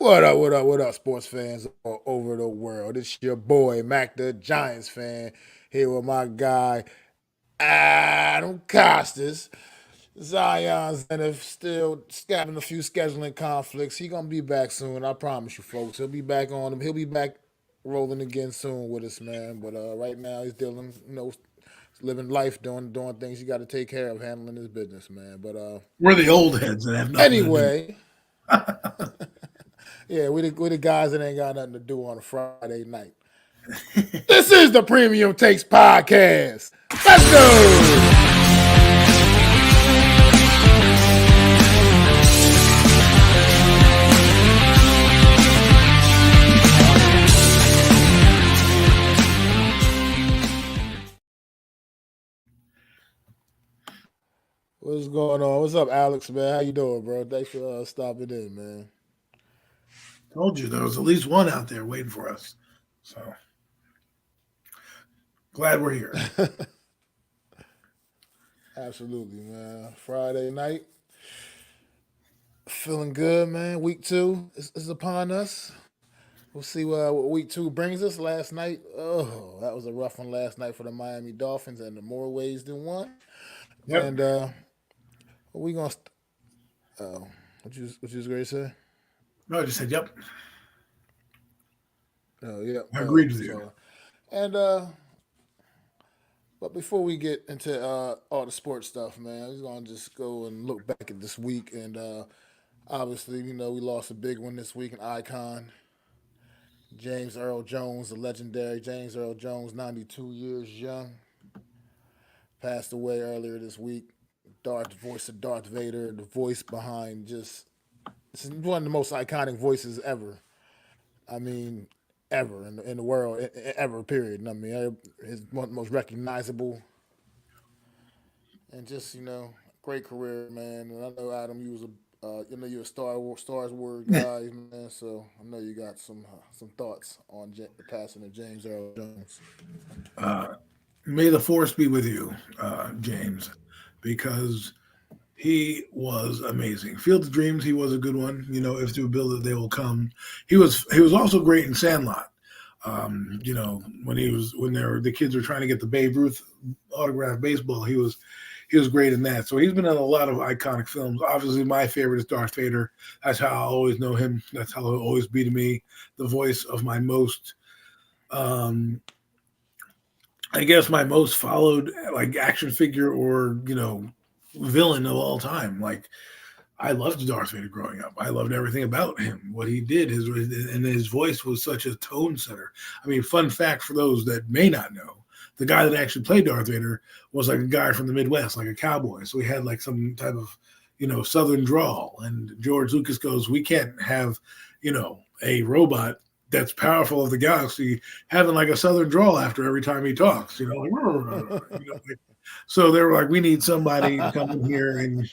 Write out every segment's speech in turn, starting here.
what up, sports fans all over the world? It's your boy, Mac the Giants fan, here with my guy, Adam Costas. Zion's and if still having a few scheduling conflicts. He gonna be back soon. I promise you, folks. He'll be back on him. He'll be back rolling again soon with us, man. But right now he's dealing, living life, doing things he got to take care of, handling his business, man. But We're the old heads that have nothing to do. anyway, yeah, we the guys that ain't got nothing to do on a Friday night. This is the Premium Takes Podcast. Let's go. What's going on? What's up, Alex, man? How you doing, bro? Thanks for stopping in, man. Told you there was at least one out there waiting for us. So glad we're here. Absolutely, man. Friday night. Feeling good, man. Week two is upon us. We'll see what week two brings us. Last night, oh, that was a rough one last night for the Miami Dolphins, and in more ways than one. Yep. And what we gonna? What you was going to say? No, I just said, yep. Oh yeah. I agreed with you. So and but before we get into all the sports stuff, man, we're gonna just go and look back at this week. And obviously, we lost a big one this week, an icon, James Earl Jones, the legendary James Earl Jones, 92 years young, passed away earlier this week. Darth voice of Darth Vader, the voice behind just it's one of the most iconic voices ever. I mean, ever in the world, ever. Period. And I mean, his one of the most recognizable, and just great career, man. And I know Adam, you was you're a Stars Wars guy, man. So I know you got some thoughts on the passing of James Earl Jones. Uh, May the force be with you, James, because he was amazing. Field of Dreams, he was a good one. If through build it, they will come. He was also great in Sandlot. When the kids were trying to get the Babe Ruth autographed baseball, he was great in that. So he's been in a lot of iconic films. Obviously, my favorite is Darth Vader. That's how I always know him. That's how he'll always be to me. The voice of my most, um, I guess, my most followed like action figure or villain of all time. Like I loved Darth Vader growing up. I loved everything about him, what he did. His voice was such a tone setter. I mean, fun fact for those that may not know, the guy that actually played Darth Vader was like a guy from the Midwest, like a cowboy. So he had like some type of, Southern drawl. And George Lucas goes, we can't have, a robot that's powerful of the galaxy having like a Southern drawl after every time he talks, like, so they were like, we need somebody to come in here and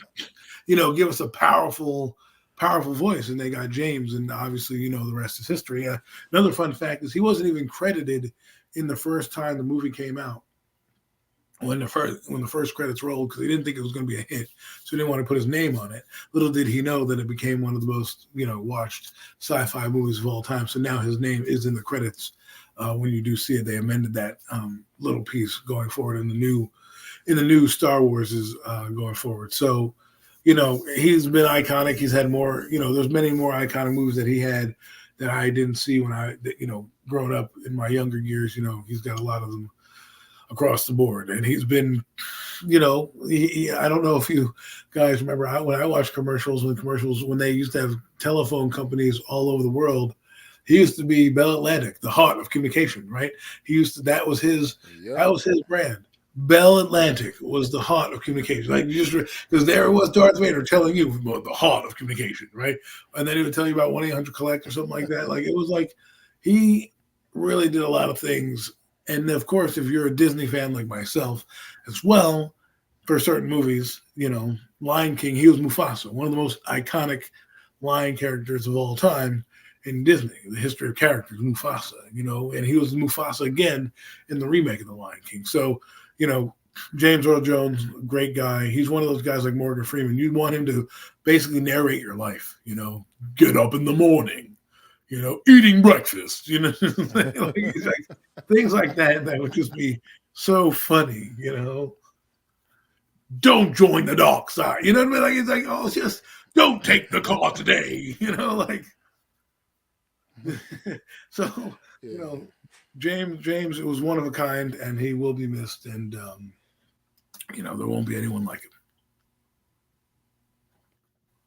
give us a powerful voice. And they got James, and obviously, the rest is history. Another fun fact is he wasn't even credited in the first time the movie came out when the first credits rolled because he didn't think it was going to be a hit, so he didn't want to put his name on it. Little did he know that it became one of the most watched sci-fi movies of all time. So now his name is in the credits. When you do see it, they amended that little piece going forward in the new Star Wars is going forward. So, he's been iconic. He's had more, there's many more iconic movies that he had that I didn't see when growing up in my younger years. He's got a lot of them across the board. And he's been, I don't know if you guys remember when I watched when they used to have telephone companies all over the world, he used to be Bell Atlantic, the heart of communication, right? That was his Yep. brand. Bell Atlantic was the heart of communication. Like because there was Darth Vader telling you about the heart of communication, right? And then he would tell you about 1-800-COLLECT or something like that. Like it was like he really did a lot of things. And of course, if you're a Disney fan like myself as well, for certain movies, Lion King, he was Mufasa, one of the most iconic lion characters of all time in Disney, the history of characters, Mufasa, and he was Mufasa again in the remake of The Lion King. So, James Earl Jones, great guy. He's one of those guys like Morgan Freeman. You'd want him to basically narrate your life, get up in the morning. eating breakfast, like things like that that would just be so funny. Don't join the dark side. You know what I mean? Like it's like, oh, it's just don't take the car today. Like so, you Yeah. know, James was one of a kind, and he will be missed, and there won't be anyone like him.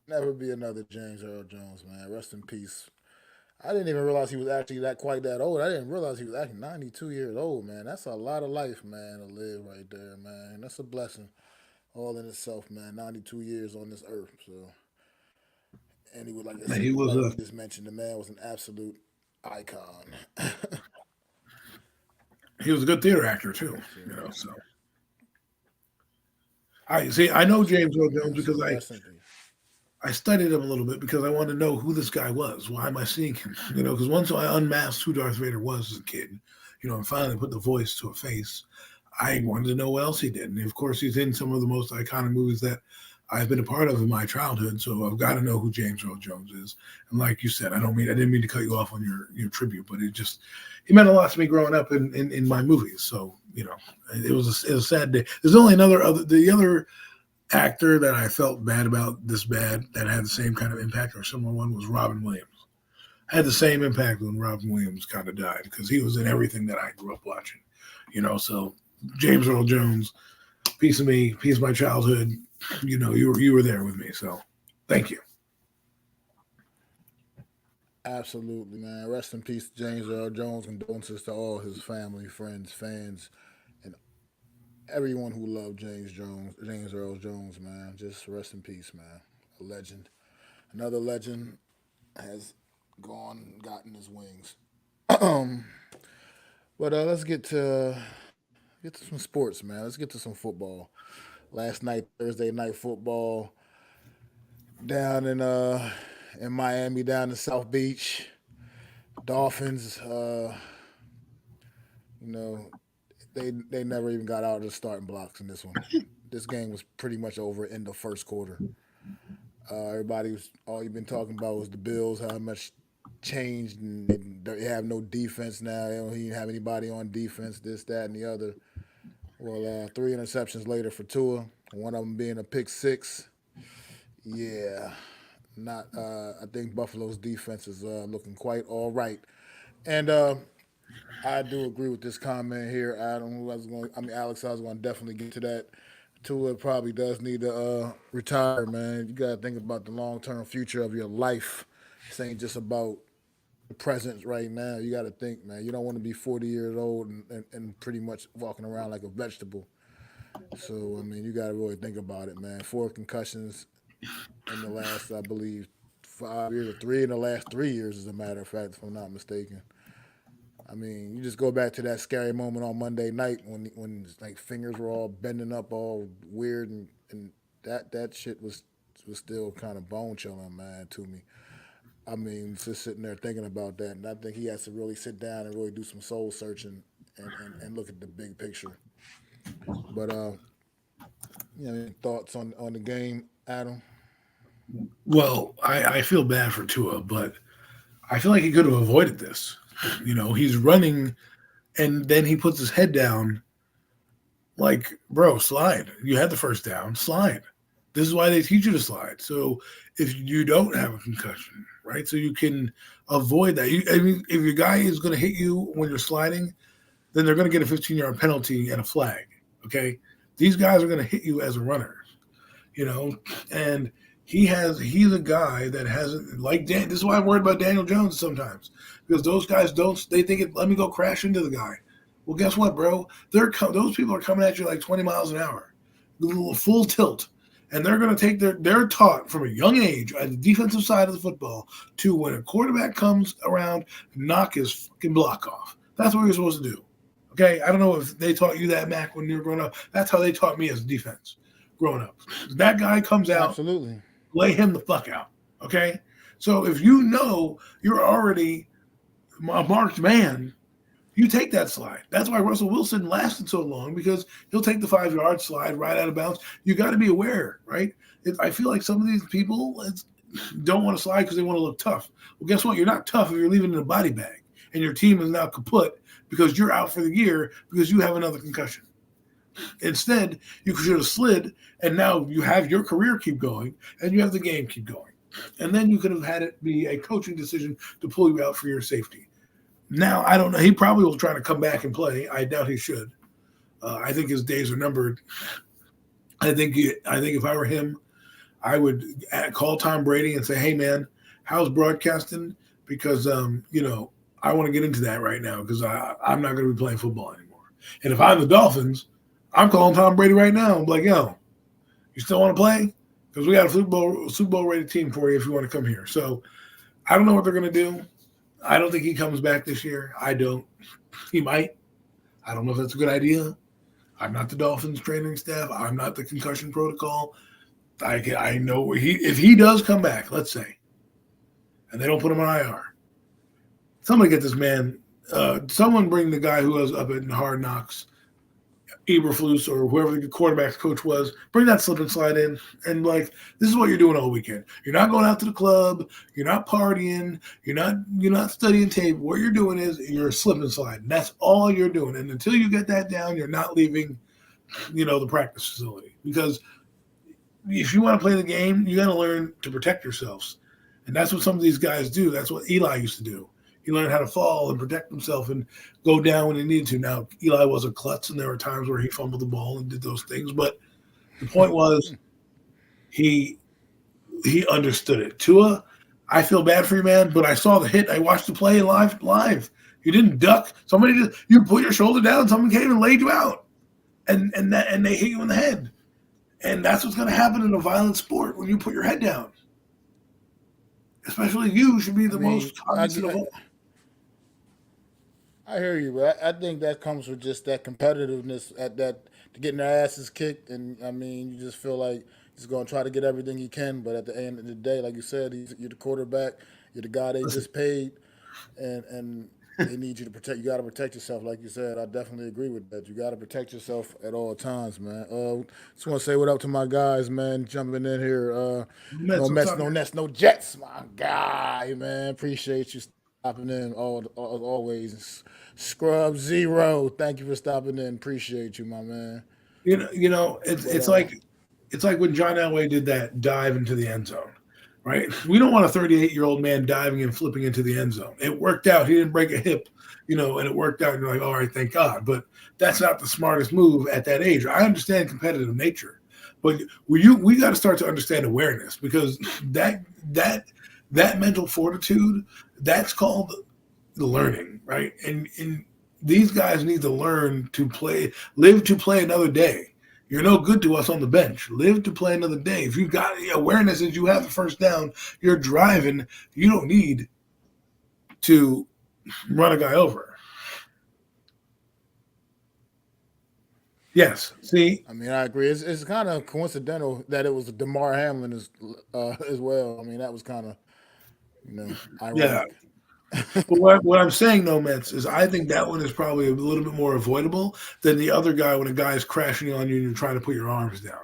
Never be another James Earl Jones, man. Rest in peace. I didn't even realize he was actually that quite that old. I didn't realize he was actually 92 years old, man. That's a lot of life, man, to live right there, man. That's a blessing all in itself, man. 92 years on this earth. So, and he was, like I And said, he was like a we just mentioned, the man was an absolute icon. he was a good theater actor too. Absolutely. So I see. I know James Earl Absolutely. Jones because Absolutely. I Rest in peace. I studied him a little bit because I wanted to know who this guy was. Why am I seeing him? Because once I unmasked who Darth Vader was as a kid, and finally put the voice to a face, I wanted to know what else he did. And of course, he's in some of the most iconic movies that I've been a part of in my childhood. So I've got to know who James Earl Jones is. And like you said, I didn't mean to cut you off on your tribute, but he meant a lot to me growing up in my movies. So it was a sad day. There's only the other actor that I felt bad about this bad that had the same kind of impact or similar one was Robin Williams. Had the same impact when Robin Williams kind of died because he was in everything that I grew up watching. So James Earl Jones, piece of me, piece of my childhood. You were there with me. So thank you. Absolutely, man. Rest in peace, James Earl Jones. Condolences to all his family, friends, fans, and everyone who loved James Earl Jones, man. Just rest in peace, man. A legend. Another legend has gone and gotten his wings. But let's get to some sports, man. Let's get to some football. Last night, Thursday night football down in Miami, down in South Beach. Dolphins, you know, they never even got out of the starting blocks in this one. This game was pretty much over in the first quarter. Everybody was all you've been talking about was the Bills, how much changed, and they have no defense now. They don't even have anybody on defense. This, that, and the other. Well, three interceptions later for Tua, one of them being a pick six. Yeah, not. I think Buffalo's defense is looking quite all right, and I do agree with this comment here, Adam. Alex, I was going to definitely get to that. Tua probably does need to retire, man. You got to think about the long term future of your life. This ain't just about the present right now. You got to think, man. You don't want to be 40 years old and pretty much walking around like a vegetable. So, I mean, you got to really think about it, man. Four concussions in the last, I believe, 5 years, or three in the last 3 years, as a matter of fact, if I'm not mistaken. I mean, you just go back to that scary moment on Monday night when like fingers were all bending up, all weird, and that shit was still kind of bone chilling, man, to me. I mean, just sitting there thinking about that, and I think he has to really sit down and really do some soul searching and look at the big picture. But any thoughts on the game, Adam? Well, I feel bad for Tua, but I feel like he could have avoided this. He's running and then he puts his head down like, bro, slide. You had the first down, slide. This is why they teach you to slide. So if you don't have a concussion, right? So you can avoid that. I mean, if your guy is going to hit you when you're sliding, then they're going to get a 15-yard penalty and a flag. Okay. These guys are going to hit you as a runner, you know, and he's a guy that hasn't like Dan. This is why I'm worried about Daniel Jones sometimes because those guys they think let me go crash into the guy. Well, guess what, bro? Those people are coming at you like 20 miles an hour, full tilt, and they're going to take they're taught from a young age on the defensive side of the football to when a quarterback comes around, knock his fucking block off. That's what you're supposed to do. Okay, I don't know if they taught you that, Mac, when you were growing up. That's how they taught me as a defense growing up. That guy comes out, Absolutely. lay him the fuck out. Okay, so if you know you're already a marked man, you take that slide. That's why Russell Wilson lasted so long because he'll take the 5-yard slide right out of bounds. You got to be aware, right? I feel like some of these people, don't want to slide because they want to look tough. Well, guess what? You're not tough if you're leaving in a body bag and your team is now kaput because you're out for the year because you have another concussion. Instead, you should have slid, and now you have your career keep going, and you have the game keep going. And then you could have had it be a coaching decision to pull you out for your safety. Now, I don't know. He probably will try to come back and play. I doubt he should. I think his days are numbered. I think if I were him, I would call Tom Brady and say, "Hey, man, how's broadcasting? Because I want to get into that right now because I'm not going to be playing football anymore. And if I'm the Dolphins, I'm calling Tom Brady right now. I'm like, yo, you still want to play? Because we got a Super Bowl rated team for you if you want to come here." So I don't know what they're going to do. I don't think he comes back this year. I don't. He might. I don't know if that's a good idea. I'm not the Dolphins training staff. I'm not the concussion protocol. I know if he does come back, let's say, and they don't put him on IR, somebody get this man. Someone bring the guy who was up in Hard Knocks, Eberflus or whoever the quarterback's coach was. Bring that slip and slide in, and like this is what you're doing all weekend. You're not going out to the club. You're not partying. You're not studying tape. What you're doing is you're slip and sliding. That's all you're doing. And until you get that down, you're not leaving, the practice facility because if you want to play the game, you got to learn to protect yourselves. And that's what some of these guys do. That's what Eli used to do. He learned how to fall and protect himself and go down when he needed to. Now, Eli was a klutz, and there were times where he fumbled the ball and did those things. But the point was he understood it. Tua, I feel bad for you, man, but I saw the hit. I watched the play live. You didn't duck. You put your shoulder down, someone came and laid you out. And they hit you in the head. And that's what's going to happen in a violent sport when you put your head down. Especially you should be the most cognizant of all. I hear you, but I think that comes with just that competitiveness at that to getting their asses kicked, and I mean, you just feel like he's going to try to get everything he can, but at the end of the day, like you said, you're the quarterback, you're the guy they Listen, just paid, and they need you to protect. You got to protect yourself, like you said. I definitely agree with that. You got to protect yourself at all times, man. Just want to say what up to my guys, man, jumping in here. No Mets, what's mess, up, no man? nets, no jets, my guy, man. Appreciate you stopping in always. Scrub Zero, thank you for stopping in. Appreciate you, my man. It's But it's like when John Elway did that dive into the end zone, right? We don't want a 38-year-old man diving and flipping into the end zone. It worked out. He didn't break a hip, and it worked out. And you're like, all right, thank God. But that's not the smartest move at that age. I understand competitive nature, but we got to start to understand awareness because that that mental fortitude that's called the learning, right? And these guys need to learn to play, live to play another day. You're no good to us on the bench. Live to play another day. If you got awareness that you have the first down, you're driving. You don't need to run a guy over. Yes. See. I mean, I agree. It's kind of coincidental that it was Damar Hamlin as well. I mean, that was kind of Yeah. ironic. But what I'm saying though, Mets, is I think that one is probably a little bit more avoidable than the other guy when a guy is crashing on you and you're trying to put your arms down.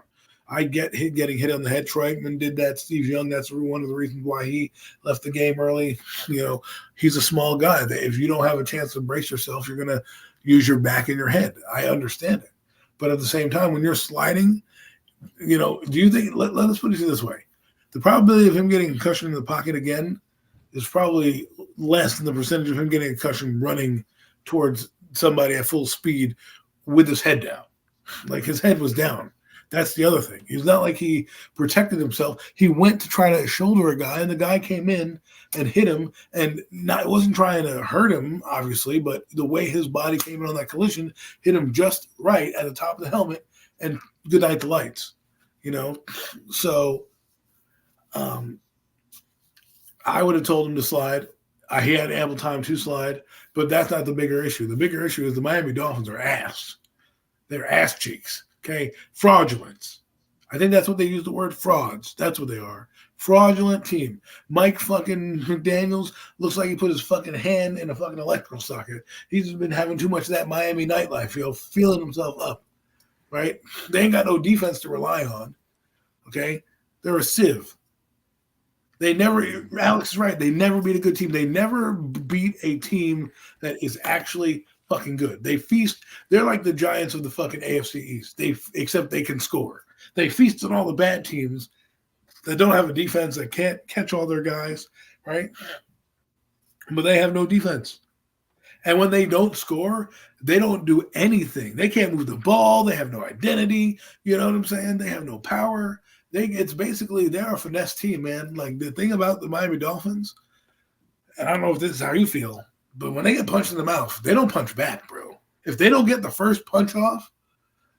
I get getting hit on the head. Troy Aikman did that. Steve Young, that's one of the reasons why he left the game early. He's a small guy. If you don't have a chance to brace yourself, you're going to use your back and your head. I understand it. But at the same time, when you're sliding, do you think, let us put it this way. The probability of him getting a concussion in the pocket again is probably less than the percentage of him getting a concussion running towards somebody at full speed with his head down. Like his head was down. That's the other thing. It's not like he protected himself. He went to try to shoulder a guy, and the guy came in and hit him, and wasn't trying to hurt him, obviously, but the way his body came in on that collision hit him just right at the top of the helmet, and good night the lights. So I would have told him to slide. He had ample time to slide, but that's not the bigger issue. The bigger issue is the Miami Dolphins are ass. They're ass cheeks. Okay, fraudulence. I think that's what they use the word frauds. That's what they are. Fraudulent team. Mike fucking McDaniels looks like he put his fucking hand in a fucking electrical socket. He's been having too much of that Miami nightlife, feeling himself up, right? They ain't got no defense to rely on. Okay, they're a sieve. They never. Alex is right. They never beat a good team. They never beat a team that is actually fucking good. They feast. They're like the Giants of the fucking AFC East. They except they can score. They feast on all the bad teams that don't have a defense that can't catch all their guys, right? But they have no defense. And when they don't score, they don't do anything. They can't move the ball. They have no identity. You know what I'm saying? They have no power. It's basically they're a finesse team, man. Like the thing about the Miami Dolphins, and I don't know if this is how you feel, but when they get punched in the mouth, they don't punch back, bro. If they don't get the first punch off,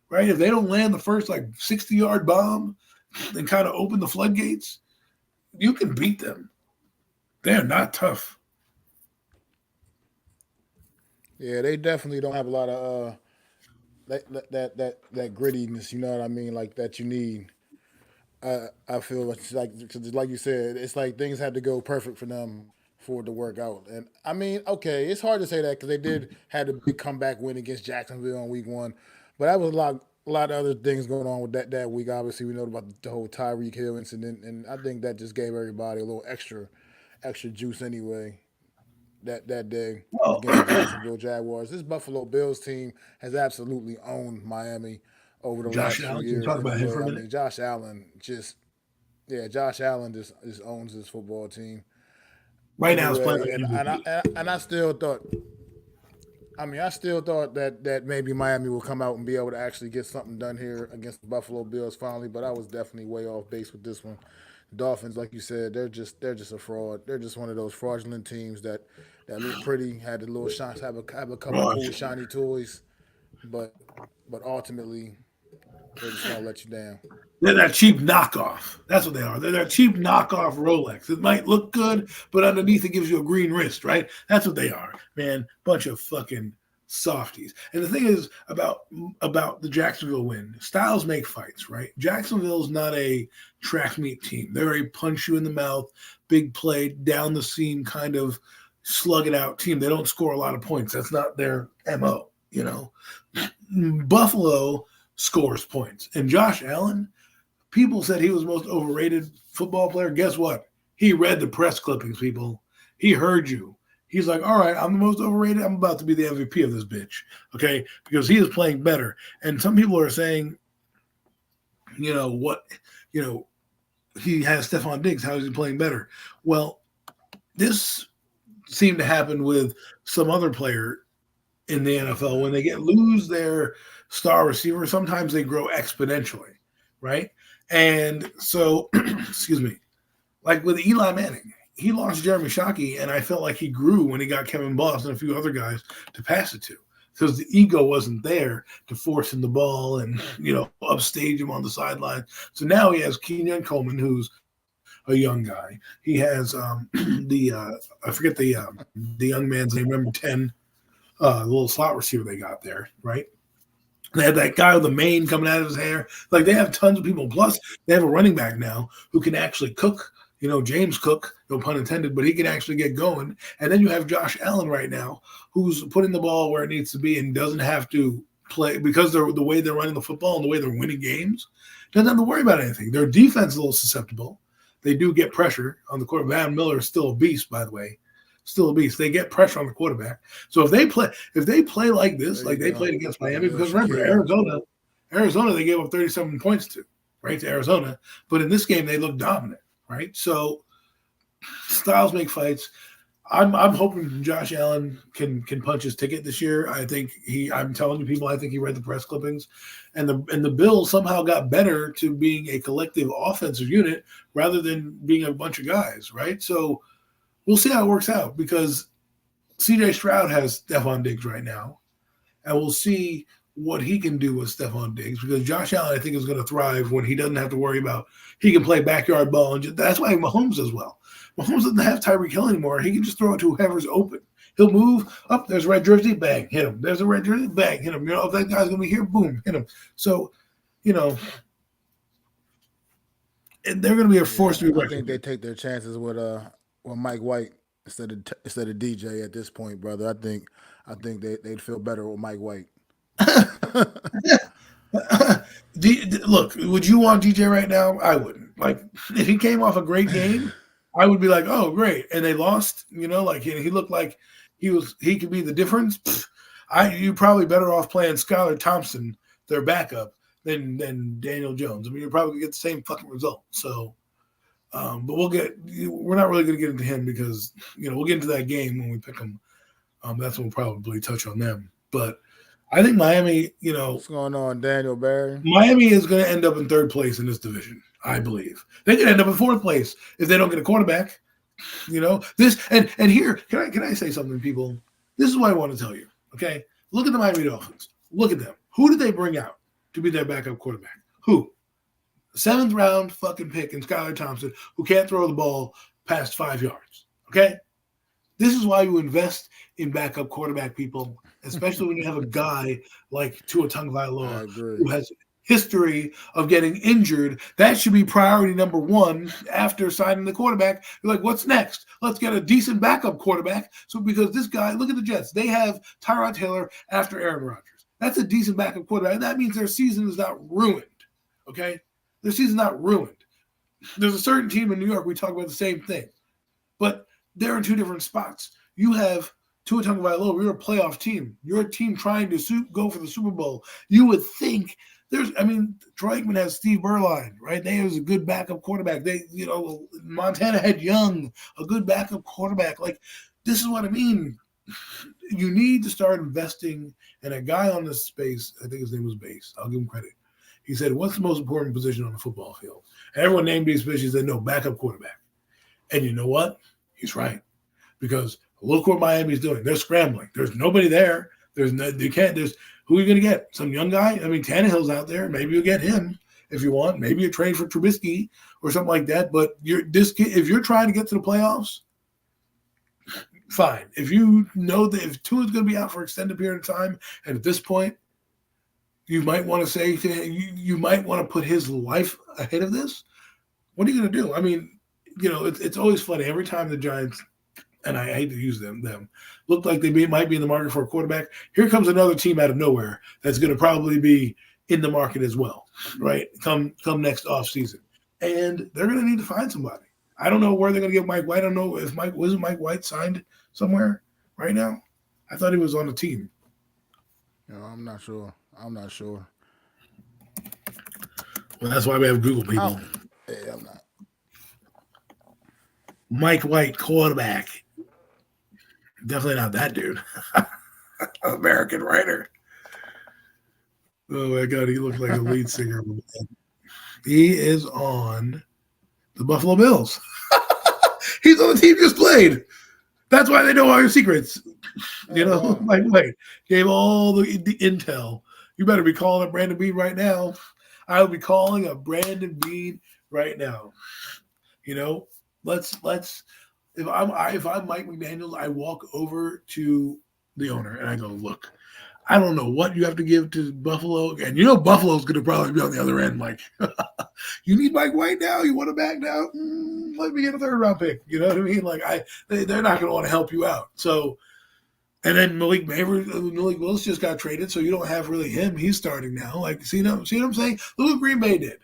right? If they don't land the first like 60-yard bomb and kind of open the floodgates, you can beat them. They're not tough. Yeah, they definitely don't have a lot of that grittiness. You know what I mean? Like that you need. I feel like you said, it's like things had to go perfect for them for it to work out. And I mean, okay, it's hard to say that because they did had a big comeback win against Jacksonville on week one, but that was a lot of other things going on with that week. Obviously, we know about the whole Tyreek Hill incident, and I think that just gave everybody a little extra juice anyway. That day Well, against the Jacksonville Jaguars. This Buffalo Bills team has absolutely owned Miami over the Josh last few Allen, can you years. talk about him Anyway, for a I minute? mean Josh Allen just yeah, Josh Allen just owns his football team. Right now, he's playing Anyway, like MVP. and I still thought. I mean, I still thought that maybe Miami will come out and be able to actually get something done here against the Buffalo Bills finally, but I was definitely way off base with this one. Dolphins, like you said, they're just a fraud. They're just one of those fraudulent teams that look pretty, had the little shots, have a couple Bro, cool shiny toys, but but ultimately they're just gonna let you down. they're that cheap knockoff. That's what they are. They're that cheap knockoff Rolex. It might look good, but underneath it gives you a green wrist, right? That's what they are, man. Bunch of fucking softies. And the thing is about the Jacksonville win, styles make fights, right? Jacksonville's not a track meet team. They're a punch you in the mouth, big play, down the seam kind of slug it out team. They don't score a lot of points. That's not their MO, you know. Buffalo scores points. And Josh Allen, people said he was the most overrated football player. Guess what? He read the press clippings, people. He heard you. He's like, all right, I'm the most overrated. I'm about to be the MVP of this bitch. Okay. Because he is playing better. And some people are saying, what, you know, he has Stephon Diggs. How is he playing better? Well, this seemed to happen with some other player in the NFL when they lose their star receiver. Sometimes they grow exponentially, right? And so, excuse me, like with Eli Manning, he lost Jeremy Shockey, and I felt like he grew when he got Kevin Boss and a few other guys to pass it to because the ego wasn't there to force him the ball and upstage him on the sideline. So now he has Kenyon Coleman, who's a young guy. He has the I forget the young man's name, number 10, the little slot receiver they got there, right? They had that guy with the mane coming out of his hair. Like they have tons of people. Plus, they have a running back now who can actually cook. James Cook, no pun intended, but he can actually get going. And then you have Josh Allen right now, who's putting the ball where it needs to be and doesn't have to play because they're the way they're running the football and the way they're winning games. Doesn't have to worry about anything. Their defense is a little susceptible. They do get pressure on the quarterback. Van Miller is still a beast, by the way. Still a beast. They get pressure on the quarterback. So if they play like this, There like you they go. played against Miami, Yeah, because remember Shaquille. Arizona, they gave up 37 points right to Arizona. But in this game, they looked dominant, right? So styles make fights. I'm hoping Josh Allen can punch his ticket this year. I think I'm telling you people, I think he read the press clippings. And the Bills somehow got better to being a collective offensive unit rather than being a bunch of guys, right? So we'll see how it works out because CJ Stroud has Stephon Diggs right now. And we'll see what he can do with Stephon Diggs because Josh Allen, I think, is going to thrive when he doesn't have to worry about he can play backyard ball. And that's why Mahomes does well. Mahomes doesn't have Tyreek Hill anymore. He can just throw it to whoever's open. He'll move up. There's a red jersey, bang, hit him. There's a red jersey, bang, hit him. If that guy's going to be here, boom, hit him. So, you know, they're going to be a force Yeah, to be I reckoned think they with. take their chances with Mike White instead of DJ at this point, brother. I think they'd feel better with Mike White. Look, would you want DJ right now? I wouldn't. Like, if he came off a great game, I would be like, oh great, and they lost. Like he looked like he could be the difference. Pfft, you probably better off playing Skylar Thompson, their backup, than Daniel Jones. I mean, you're probably gonna get the same fucking result. So, but we're not really gonna get into him because we'll get into that game when we pick him. That's when we'll probably touch on them. But I think Miami, What's going on, Daniel Barry? Miami is going to end up in third place in this division. I believe they could end up in fourth place if they don't get a quarterback. This and here can I say something, people? This is what I want to tell you. Okay, look at the Miami Dolphins. Look at them. Who did they bring out to be their backup quarterback? Who? Seventh round fucking pick in Skylar Thompson, who can't throw the ball past 5 yards. Okay, this is why you invest in backup quarterback, people, especially when you have a guy like Tua I Tagovailoa agree. who has history of getting injured. That should be priority number one after signing the quarterback. You're like, what's next? Let's get a decent backup quarterback. So because this guy, look at the Jets. They have Tyrod Taylor after Aaron Rodgers. That's a decent backup quarterback. And that means their season is not ruined. Okay? Their season's not ruined. There's a certain team in New York, we talk about the same thing. But they're in two different spots. You have Tua Tagovailoa. You're a playoff team. You're a team trying to go for the Super Bowl. You would think Troy Aikman has Steve Berline, right? They was a good backup quarterback. Montana had Young, a good backup quarterback. Like, this is what I mean. You need to start investing. And a guy on this space, I think his name was Base. I'll give him credit. He said, "What's the most important position on the football field?" And everyone named these positions. They know backup quarterback. And you know what? He's right. Because look what Miami's doing. They're scrambling. There's nobody there. There's who are you gonna get? Some young guy? I mean, Tannehill's out there. Maybe you'll get him if you want. Maybe you trade for Trubisky or something like that. But if you're trying to get to the playoffs, fine. If you know that if Tua's gonna be out for an extended period of time, and at this point, you might want to say you might want to put his life ahead of this. What are you gonna do? I mean, it's always funny every time the Giants, and I hate to use them look like they might be in the market for a quarterback. Here comes another team out of nowhere that's going to probably be in the market as well, right? Come next off season, and they're going to need to find somebody. I don't know where they're going to get Mike White. I don't know if wasn't Mike White signed somewhere right now. I thought he was on a team. I'm not sure. I'm not sure. Well, that's why we have Google I people. don't. Yeah, I'm not. Mike White, quarterback. Definitely not that dude. American writer. Oh my god, he looked like a lead singer. He is on the Buffalo Bills. He's on the team you just played. That's why they know all your secrets. Oh wow. Mike White gave all the intel. You better be calling up Brandon Bean right now. I will be calling up Brandon Bean right now. Let's if I'm Mike McDaniels, I walk over to the owner and I go, look, I don't know what you have to give to Buffalo, and Buffalo's going to probably be on the other end. Like, you need Mike White now? You want him back now? Let me get a third round pick. You know what I mean? Like, they're not going to want to help you out. So, and then Malik Willis just got traded, so you don't have really him. He's starting now. Like, see what I'm saying? Look what Green Bay did.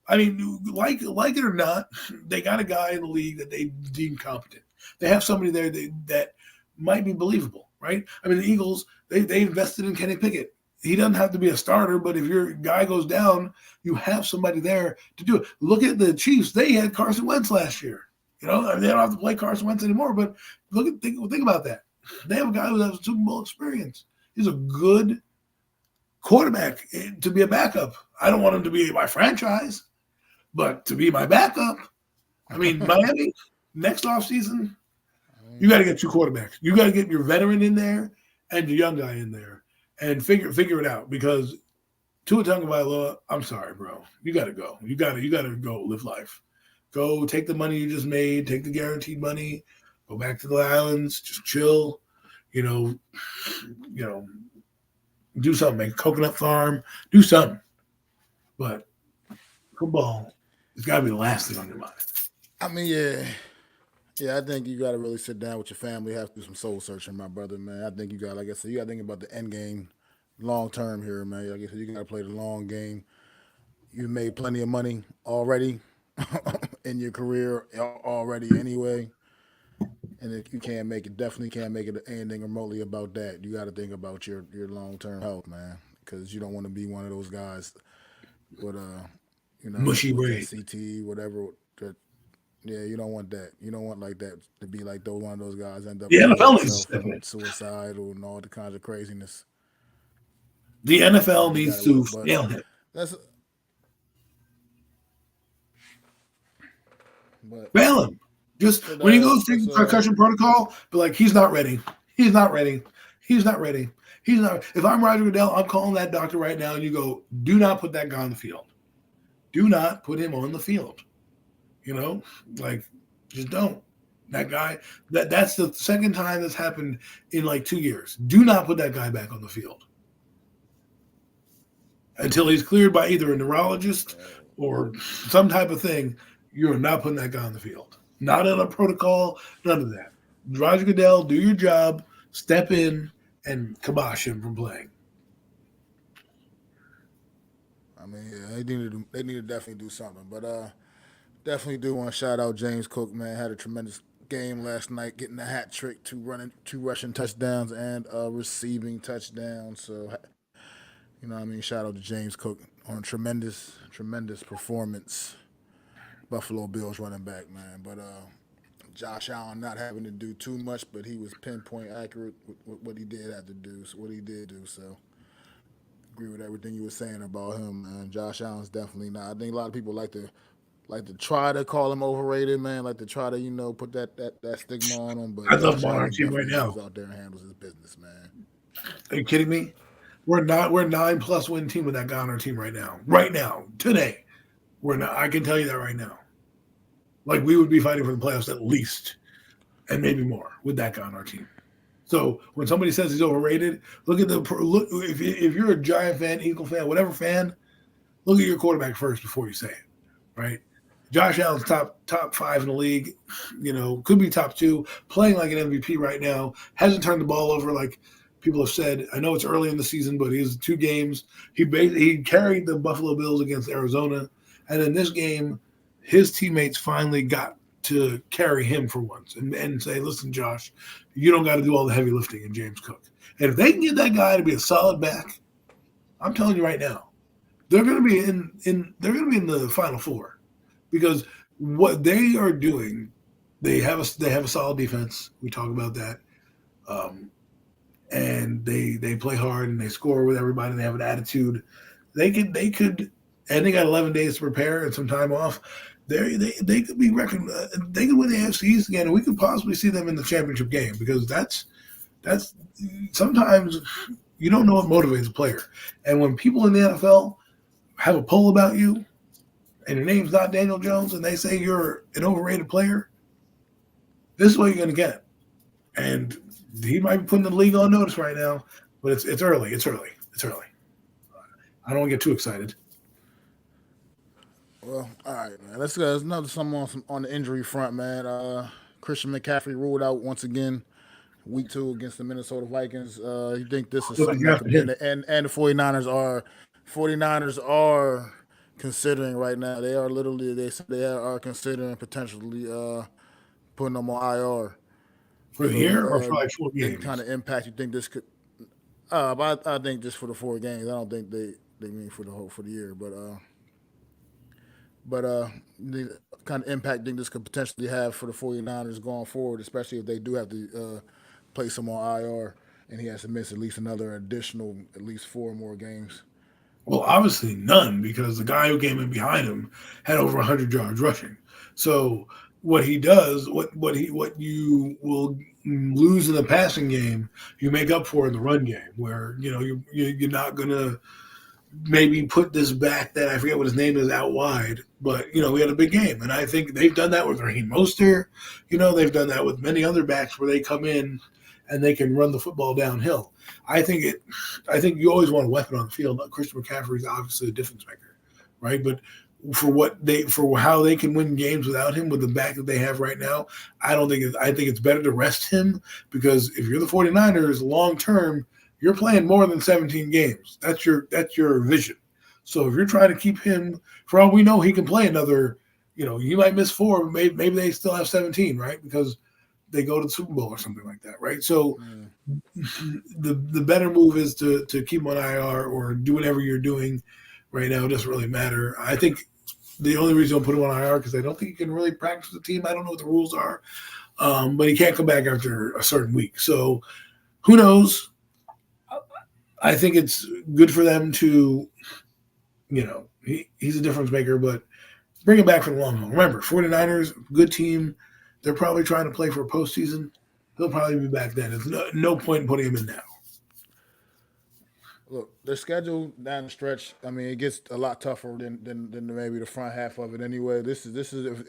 I mean, like it or not, they got a guy in the league that they deem competent. They have somebody there that might be believable, right? I mean, the Eagles, they invested in Kenny Pickett. He doesn't have to be a starter, but if your guy goes down, you have somebody there to do it. Look at the Chiefs. They had Carson Wentz last year. They don't have to play Carson Wentz anymore, but think about that. They have a guy who has Super Bowl experience. He's a good quarterback to be a backup. I don't want him to be my franchise. But to be my backup, I mean, Miami, next offseason, you got to get two quarterbacks. You got to get your veteran in there and your young guy in there and figure it out because Tua Tagovailoa, I'm sorry, bro. You got to go. You got to go live life. Go take the money you just made, take the guaranteed money, go back to the islands, just chill, you know, do something, make a coconut farm, do something. But football, it's got to be the last thing on your mind. I mean, yeah. Yeah, I think you got to really sit down with your family, have to do some soul searching, my brother, man. I think you got, like I said, you got to think about the end game long term here, man. Like I said, you got to play the long game. You made plenty of money already in your career already anyway. And if you can't make it, definitely can't make it anything remotely about that. You got to think about your long term health, man, because you don't want to be one of those guys with Mushy with that brain. CTE, whatever. That yeah, you don't want that. You don't want like that to be like those one of those guys end up The killing NFL needs to himself step and in. suicidal and all the kinds of craziness. The So NFL you got needs to to look, but fail him. that's but Fail him. Just but when he goes to that's take concussion protocol, be like, he's not ready. He's not ready. He's not ready. He's not. If I'm Roger Goodell, I'm calling that doctor right now, and you go, do not put that guy on the field. Do not put him on the field. You know, like just don't. That guy. That's the second time that's happened in like 2 years. Do not put that guy back on the field until he's cleared by either a neurologist or some type of thing. You're not putting that guy on the field. Not in a protocol. None of that. Roger Goodell, do your job. Step in and kibosh him from playing. I mean, yeah, they need to definitely do something. But definitely do want to shout out James Cook, man. Had a tremendous game last night, getting a hat trick, two rushing touchdowns, and a receiving touchdown. So you know, what I mean, shout out to James Cook on a tremendous performance. Buffalo Bills running back, man. But Josh Allen not having to do too much, but he was pinpoint accurate with what he did have to do. So what he did do. So agree with everything you were saying about him, man. Josh Allen's definitely not. I think a lot of people like to try to call him overrated, man. Like to try to put that stigma on him. But I love Josh him on our Allen team right definitely now. goes out there and handles his business, man. Are you kidding me? We're 9+ win team with that guy on our team right now. Right now, today. We're not. I can tell you that right now. Like we would be fighting for the playoffs at least, and maybe more with that guy on our team. So when somebody says he's overrated, look at the look. If you're a Giant fan, Eagle fan, whatever fan, look at your quarterback first before you say it, right? Josh Allen's top five in the league, could be top two, playing like an MVP right now. Hasn't turned the ball over like people have said. I know it's early in the season, but he's 2 games. He carried the Buffalo Bills against Arizona, and in this game, his teammates finally got to carry him for once and say, "Listen, Josh, you don't got to do all the heavy lifting." In James Cook, and if they can get that guy to be a solid back, I'm telling you right now, they're going to be they're going to be in the Final Four. Because what they are doing, they have a solid defense. We talk about that, and they play hard and they score with everybody. They have an attitude. They could, and they got 11 days to prepare and some time off. They could be they could win the AFC East again, and we could possibly see them in the championship game because that's sometimes you don't know what motivates a player, and when people in the NFL have a poll about you and your name's not Daniel Jones, and they say you're an overrated player, this is what you're going to get. And he might be putting the league on notice right now, but it's early. It's early. I don't want to get too excited. Well, all right, man. Let's go. There's another something on the injury front, man. Christian McCaffrey ruled out once again, week 2 against the Minnesota Vikings. You think this is So they something that could drafted be him. and the 49ers are considering right now. They are literally they are considering potentially putting them on IR For the for year or for like 4 any kind games? of impact you think this could. I think just for the 4 games. I don't think they mean for the year, but the kind of impact I think this could potentially have for the 49ers going forward, especially if they do have to place him on IR and he has to miss at least another additional at least 4 more games. Well, obviously none, because the guy who came in behind him had over 100 yards rushing. So what he does, what you will lose in the passing game, you make up for in the run game, where you're not gonna maybe put this back that I forget what his name is out wide, but we had a big game, and I think they've done that with Raheem Mostert. They've done that with many other backs where they come in and they can run the football downhill. I think you always want a weapon on the field. Christian McCaffrey is obviously a difference maker, right? But for how they can win games without him with the back that they have right now, I think it's better to rest him, because if you're the 49ers long term, you're playing more than 17 games. That's your vision. So if you're trying to keep him, for all we know, he can play another, You might miss four, but maybe they still have 17, right? Because they go to the Super Bowl or something like that, right? So Mm. the better move is to keep him on IR or do whatever you're doing right now. It doesn't really matter. I think the only reason I'll put him on IR because I don't think he can really practice the team. I don't know what the rules are, but he can't come back after a certain week. So who knows? I think it's good for them to, he's a difference maker, but bring him back for the long haul. Remember, 49ers, good team. They're probably trying to play for a postseason. He'll probably be back then. There's no point in putting him in now. Look, their schedule down the stretch. I mean, it gets a lot tougher than maybe the front half of it. Anyway, this is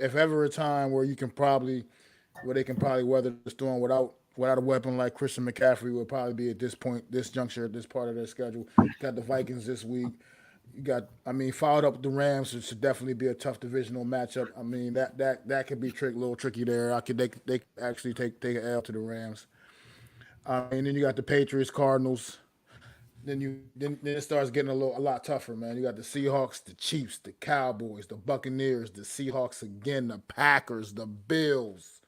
if ever a time where you can probably where they can probably weather the storm without a weapon like Christian McCaffrey would probably be at this point, this juncture, at this part of their schedule. Got the Vikings this week. You got, I mean, followed up with the Rams. It should definitely be a tough divisional matchup. I mean, that could be a little tricky there. They could actually take an L to the Rams. And then you got the Patriots, Cardinals. Then it starts getting a lot tougher, man. You got the Seahawks, the Chiefs, the Cowboys, the Buccaneers, the Seahawks again, the Packers, the Bills,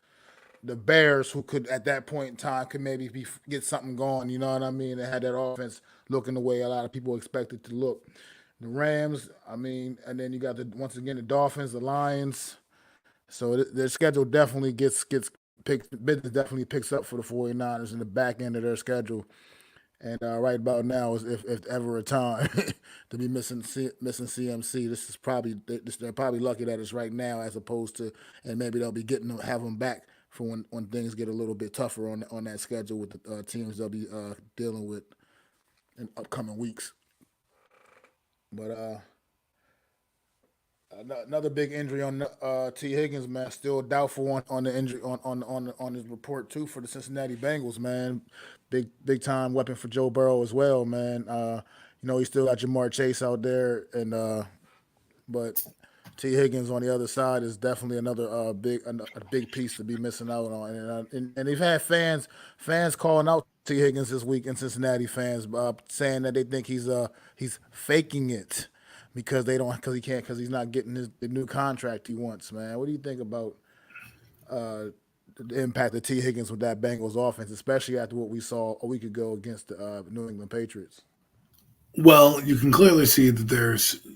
the Bears, who could at that point in time could maybe get something going. You know what I mean? They had that offense looking the way a lot of people expected to look. The Rams, I mean, and then you got once again the Dolphins, the Lions. So their schedule definitely gets picked. Business definitely picks up for the 49ers in the back end of their schedule. And right about now is if ever a time to be missing CMC. This is probably they're probably lucky that it's right now as opposed to, and maybe they'll be getting have them back for when things get a little bit tougher on that schedule with the teams they'll be dealing with in upcoming weeks. But another big injury on T Higgins, man. Still doubtful on the injury on his report too for the Cincinnati Bengals, man. Big time weapon for Joe Burrow as well, man. He still got Jamar Chase out there, and but T Higgins on the other side is definitely another a big piece to be missing out on. And they've had fans calling out T Higgins this week, in Cincinnati fans saying that they think he's faking it because he's not getting the new contract he wants. Man, what do you think about the impact of T Higgins with that Bengals offense, especially after what we saw a week ago against the New England Patriots? Well, you can clearly see that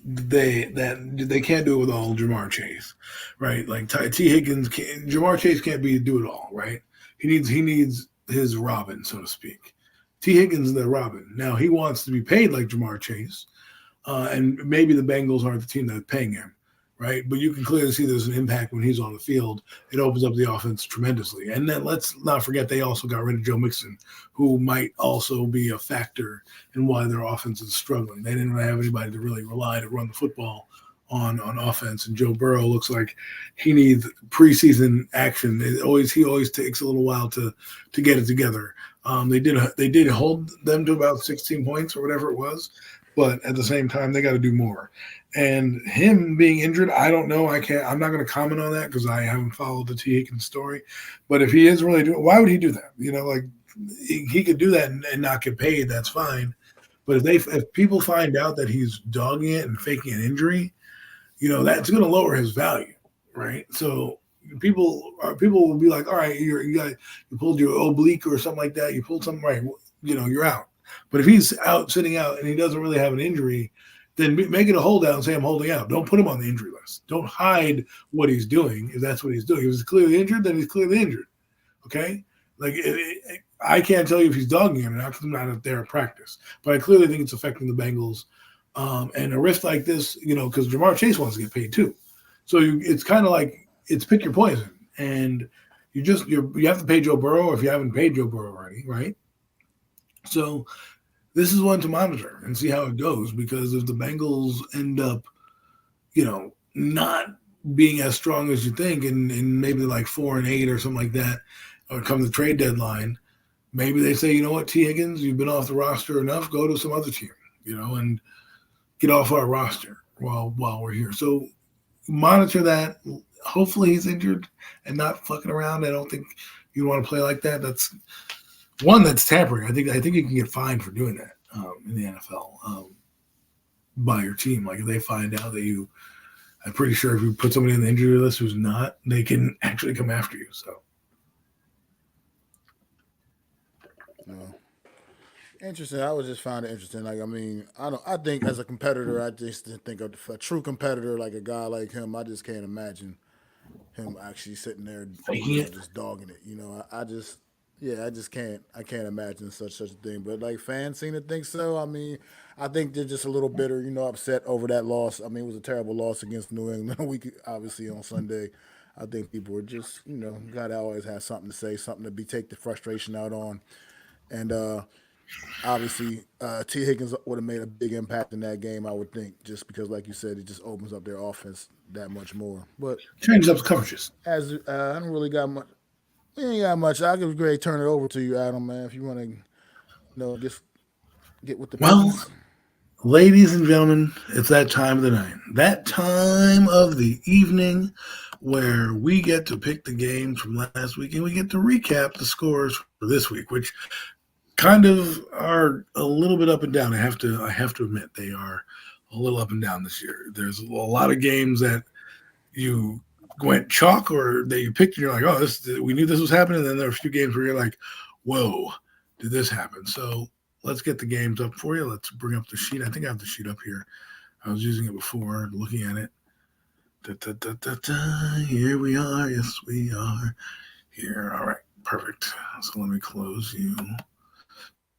they can't do it with all Jamar Chase, right? Like T Higgins, Jamar Chase can't do it all, right? He needs his Robin, so to speak. T Higgins is the Robin. Now he wants to be paid like Jamar Chase, and maybe the Bengals aren't the team that's paying him, right? But you can clearly see there's an impact when he's on the field. It opens up the offense tremendously. And then let's not forget they also got rid of Joe Mixon, who might also be a factor in why their offense is struggling. They didn't have anybody to really rely to run the football on offense. And Joe Burrow looks like he needs preseason action. He always takes a little while to get it together. They did hold them to about 16 points or whatever it was, but at the same time they got to do more. And him being injured, I don't know. I'm not going to comment on that because I haven't followed the T Higgins story. But if he is really doing, why would he do that? Like he could do that and not get paid. That's fine. But if people find out that he's dogging it and faking an injury, that's going to lower his value, right? So people will be like, all right, you pulled your oblique or something like that. You pulled something right, you're out. But if he's sitting out and he doesn't really have an injury, then make it a holdout and say I'm holding out. Don't put him on the injury list. Don't hide what he's doing if that's what he's doing. If he's clearly injured, then he's clearly injured. Okay? Like I can't tell you if he's dogging him or not because I'm not there at practice. But I clearly think it's affecting the Bengals. And a risk like this, because Jamar Chase wants to get paid too. So it's kind of like it's pick your poison. And you have to pay Joe Burrow if you haven't paid Joe Burrow already, right? So this is one to monitor and see how it goes because if the Bengals end up, not being as strong as you think and maybe like 4-8 or something like that, or come the trade deadline, maybe they say, you know what, T Higgins, you've been off the roster enough, go to some other team, and get off our roster while we're here. So monitor that. Hopefully he's injured and not fucking around. I don't think you want to play like that. That's tampering. I think you can get fined for doing that in the NFL by your team. Like if they find out that you I'm pretty sure if you put somebody in the injury list who's not, they can actually come after you. So No. Interesting. I was just find it interesting. Like, I mean, I don't. I think as a competitor, I just didn't think of a true competitor like a guy like him. I just can't imagine him actually sitting there, faking it. just dogging it. I just, yeah, I just can't. I can't imagine such a thing. But like fans seem to think so. I mean, I think they're just a little bitter, upset over that loss. I mean, it was a terrible loss against New England. We obviously on Sunday. I think people were just, gotta always have something to say, something to be take the frustration out on, and obviously, T. Higgins would have made a big impact in that game, I would think, just because, like you said, it just opens up their offense that much more. But Change up the coverages. as I don't really got much, we ain't got much. I could great turn it over to you, Adam, man, if you want to, just get with the Well, business. ladies and gentlemen, it's that time of the night, that time of the evening where we get to pick the games from last week and we get to recap the scores for this week, which kind of are a little bit up and down. I have to admit they are a little up and down this year. There's a lot of games that you went chalk or that you picked and you're like, oh, this we knew this was happening. And then there are a few games where you're like, whoa, did this happen? So let's get the games up for you. Let's bring up the sheet. I think I have the sheet up here. I was using it before, looking at it. Da, da, da, da, da. Here we are. Yes, we are here. All right, perfect. So let me close you.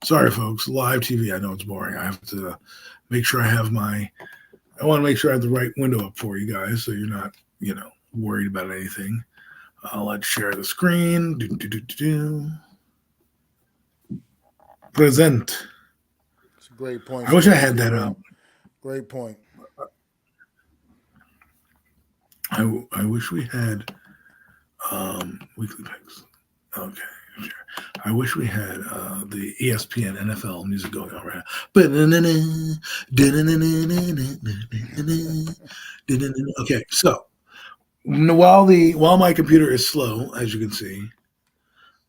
Sorry, folks. Live TV. I know it's boring. I have to make sure I want to make sure I have the right window up for you guys so you're not, worried about anything. Let's share the screen. Do, do, do, do, do. Present. It's a great point I wish from I you had too, that man. Great point. I wish we had weekly picks. Okay, sure. I wish we had the ESPN NFL music going on right now. Okay, so while my computer is slow, as you can see,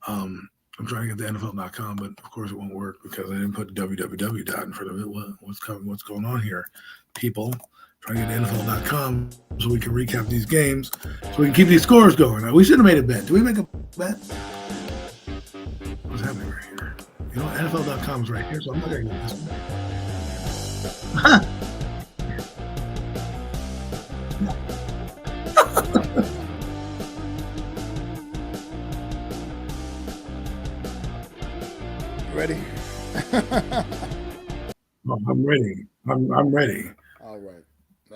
I'm trying to get the NFL.com, but of course it won't work because I didn't put www dot in front of it. What's going on here, people? Trying to get to NFL.com so we can recap these games, so we can keep these scores going. Now, we should have made a bet. Did we make a bet? What's happening right here? NFL.com is right here, so I'm not going to get this one. Ready? I'm ready. I'm ready. All right.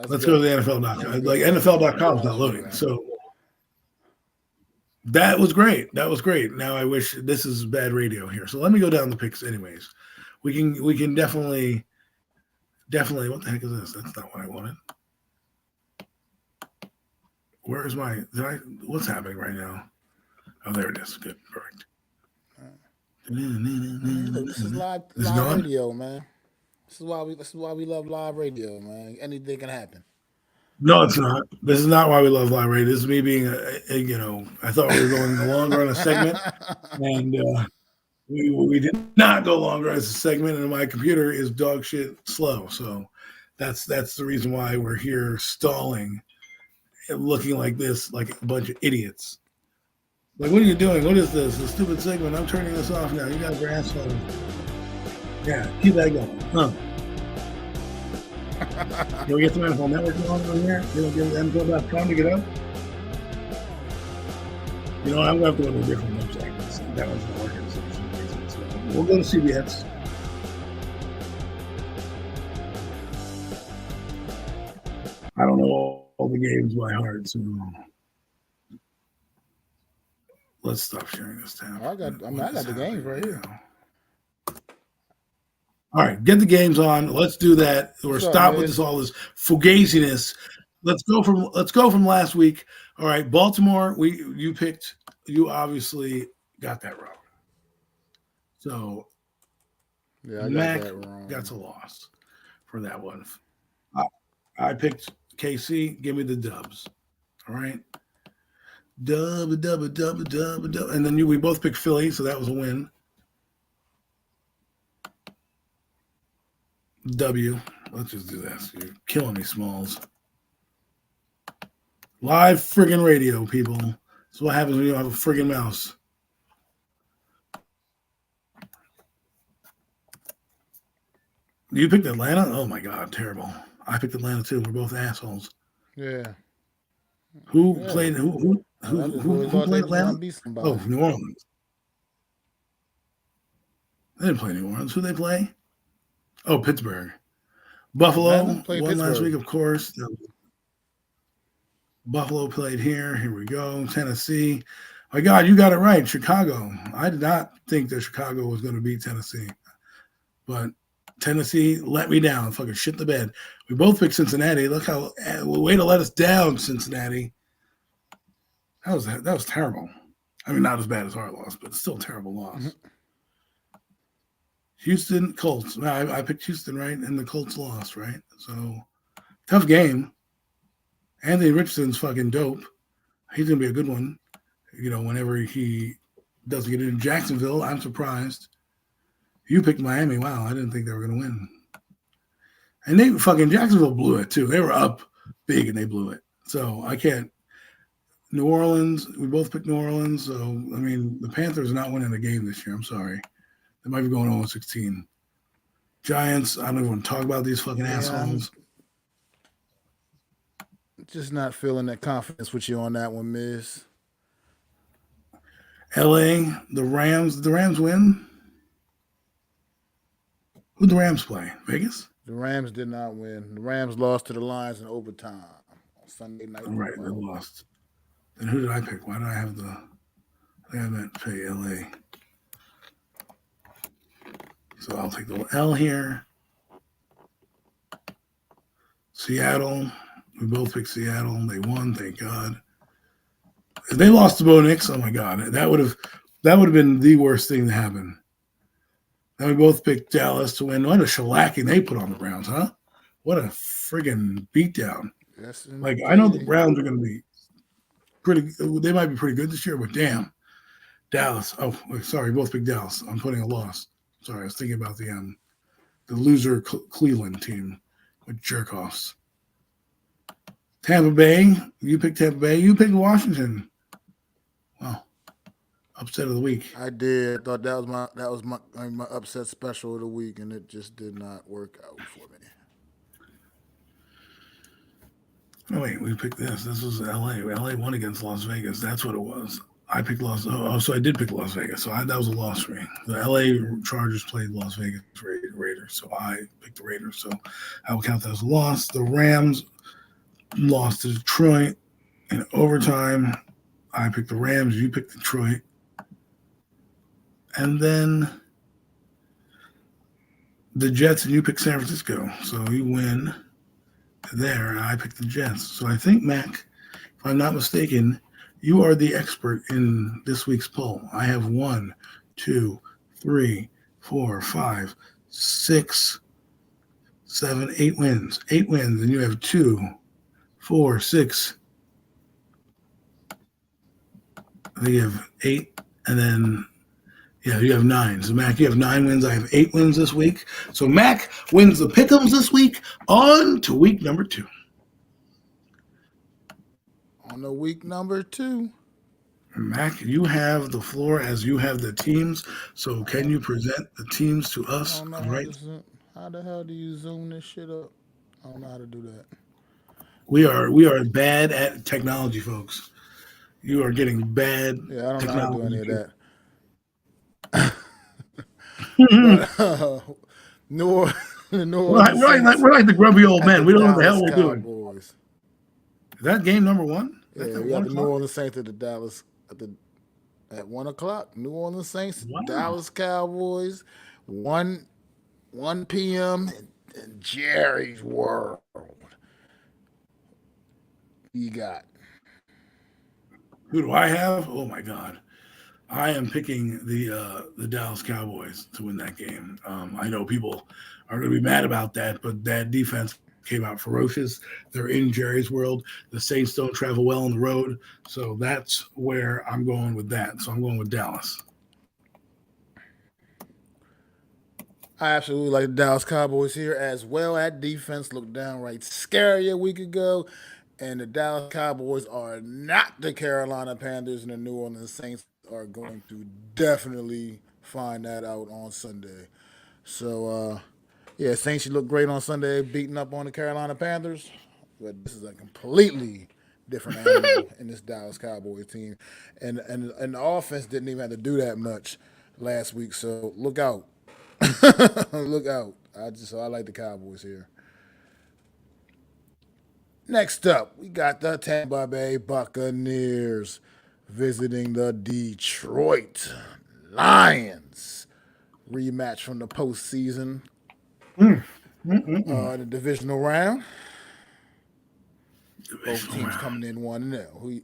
Let's go to the NFL.com. Like NFL.com is not loading. So that was great. That was great. Now I wish this is bad radio here. So let me go down the picks anyways. We can definitely what the heck is this? That's not what I wanted. Where is what's happening right now? Oh, there it is. Good. Perfect. Look, this is live radio, man. This is why we love live radio, man. Anything can happen. No, it's not. This is not why we love live radio. This is me being I thought we were going longer on a segment, and we did not go longer as a segment, and my computer is dog shit slow. So that's the reason why we're here stalling and looking like this, like a bunch of idiots. Like, what are you doing? What is this? A stupid segment. I'm turning this off now. You guys are assholes. Yeah, keep that going. Huh. Can we get some NFL Network going on here? You don't give NFL.com to get up? I'm going to have to go to a different website. That one's not working. So we'll go to CBS. I don't know all the games by heart, so let's stop sharing this tab. I got the games right here. All right, get the games on. Let's do that. Or stop with all this fugaziness. Let's go from last week. All right, Baltimore. You obviously got that wrong. So yeah, Mac got that wrong. Got a loss for that one. I picked KC. Give me the dubs. All right. Dub, and then we both picked Philly, so that was a win. W. Let's just do this. You're killing me, Smalls. Live friggin' radio, people. That's what happens when you have a friggin' mouse. You picked Atlanta? Oh my god, terrible. I picked Atlanta too. We're both assholes. Yeah, Who yeah. played I just really who thought they played was gonna Atlanta? be Oh, somebody. New Orleans. They didn't play New Orleans. Who they play? Oh, Pittsburgh. Atlanta Buffalo played won last week, Pittsburgh. of course. Buffalo played here. Here we go. Tennessee. My God, you got it right. Chicago. I did not think that Chicago was going to beat Tennessee, but Tennessee let me down. Fucking shit the bed. We both picked Cincinnati. Look how way to let us down, Cincinnati. That was terrible. I mean, not as bad as our loss, but still a terrible loss. Houston Colts. I picked Houston, right, and the Colts lost, right. So tough game. Anthony Richardson's fucking dope. He's gonna be a good one. Whenever he doesn't get in Jacksonville, I'm surprised. You picked Miami. Wow, I didn't think they were gonna win. And they fucking Jacksonville blew it too. They were up big and they blew it. So I can't. New Orleans. We both picked New Orleans. So I mean, the Panthers are not winning the game this year. I'm sorry. They might be going 0-16. Giants. I don't even want to talk about these fucking Yeah, I'm assholes. just not feeling that confidence with you on that one, Miss. LA. The Rams. Did the Rams win? Who'd the Rams play? Vegas. The Rams did not win. The Rams lost to the Lions in overtime on Sunday Night All right, they Football. lost. Then who did I pick? Why did I have the? I meant to pay LA. So I'll take the L here. Seattle. We both picked Seattle. They won, thank God. If they lost to Bo Nix, oh my God, that would have been the worst thing to happen. And we both picked Dallas to win. What a shellacking they put on the Browns, huh? What a friggin' beatdown. Yes, Like I know the indeedy. Browns are going to be pretty. They might be pretty good this year, but damn, Dallas. Oh, sorry, both picked Dallas. I'm putting a loss. Sorry, I was thinking about the loser Cleveland team with jerk offs. Tampa Bay. You picked Tampa Bay. You picked Washington. Wow. Upset of the week. I did. I thought that was my upset special of the week, and it just did not work out for me. Oh, wait, we picked this. This was LA. LA won against Las Vegas. That's what it was. I picked Las. Oh, so I did pick Las Vegas. So that was a loss for me. The LA Chargers played Las Vegas Raiders. So I picked the Raiders. So I will count that as a loss. The Rams lost to Detroit in overtime. I picked the Rams. You picked Detroit. And then the Jets and you picked San Francisco. So you win there. And I picked the Jets. So I think, Mac, if I'm not mistaken, you are the expert in this week's poll. I have 1, 2, 3, 4, 5, 6, 7, 8 wins. 8 wins. And you have 2, 4, 6. I think you have 8. And then yeah, you have 9. So Mac, you have 9 wins. I have 8 wins this week. So Mac wins the pick'ems this week. On to week number 2. On the week number 2, Mac, you have the floor as you have the teams. So I can don't, you present the teams to I us? don't know how Right. to zoom. How the hell do you zoom this shit up? I don't know how to do that. We are bad at technology, folks. You are getting bad Yeah, I don't know how to do technology any of here. that. But New Orleans, the New we're, like, Orleans we're, like, Saints we're like the grumpy old at men. the We don't know what the Dallas hell we're doing. Cowboys. Is that game number 1? That's Yeah, at we got 1 the New o'clock? Orleans Saints at 1 o'clock. New Orleans Saints, Wow. Dallas Cowboys, 1 p.m. in Jerry's World. You got Who do I have? Oh, my God. I am picking the Dallas Cowboys to win that game. I know people are going to be mad about that, but that defense came out ferocious. They're in Jerry's world. The Saints don't travel well on the road, so that's where I'm going with that. So I'm going with Dallas. I absolutely like the Dallas Cowboys here as well. That defense looked downright scary a week ago, And the Dallas Cowboys are not the Carolina Panthers, and the New Orleans Saints are going to definitely find that out on Sunday. So, yeah, Saints look great on Sunday, beating up on the Carolina Panthers, but this is a completely different animal in this Dallas Cowboys team, and the offense didn't even have to do that much last week. So look out, look out. I like the Cowboys here. Next up, we got the Tampa Bay Buccaneers visiting the Detroit Lions. Rematch from the postseason, Mm, the divisional round. Both Divisional teams round. coming in 1-0.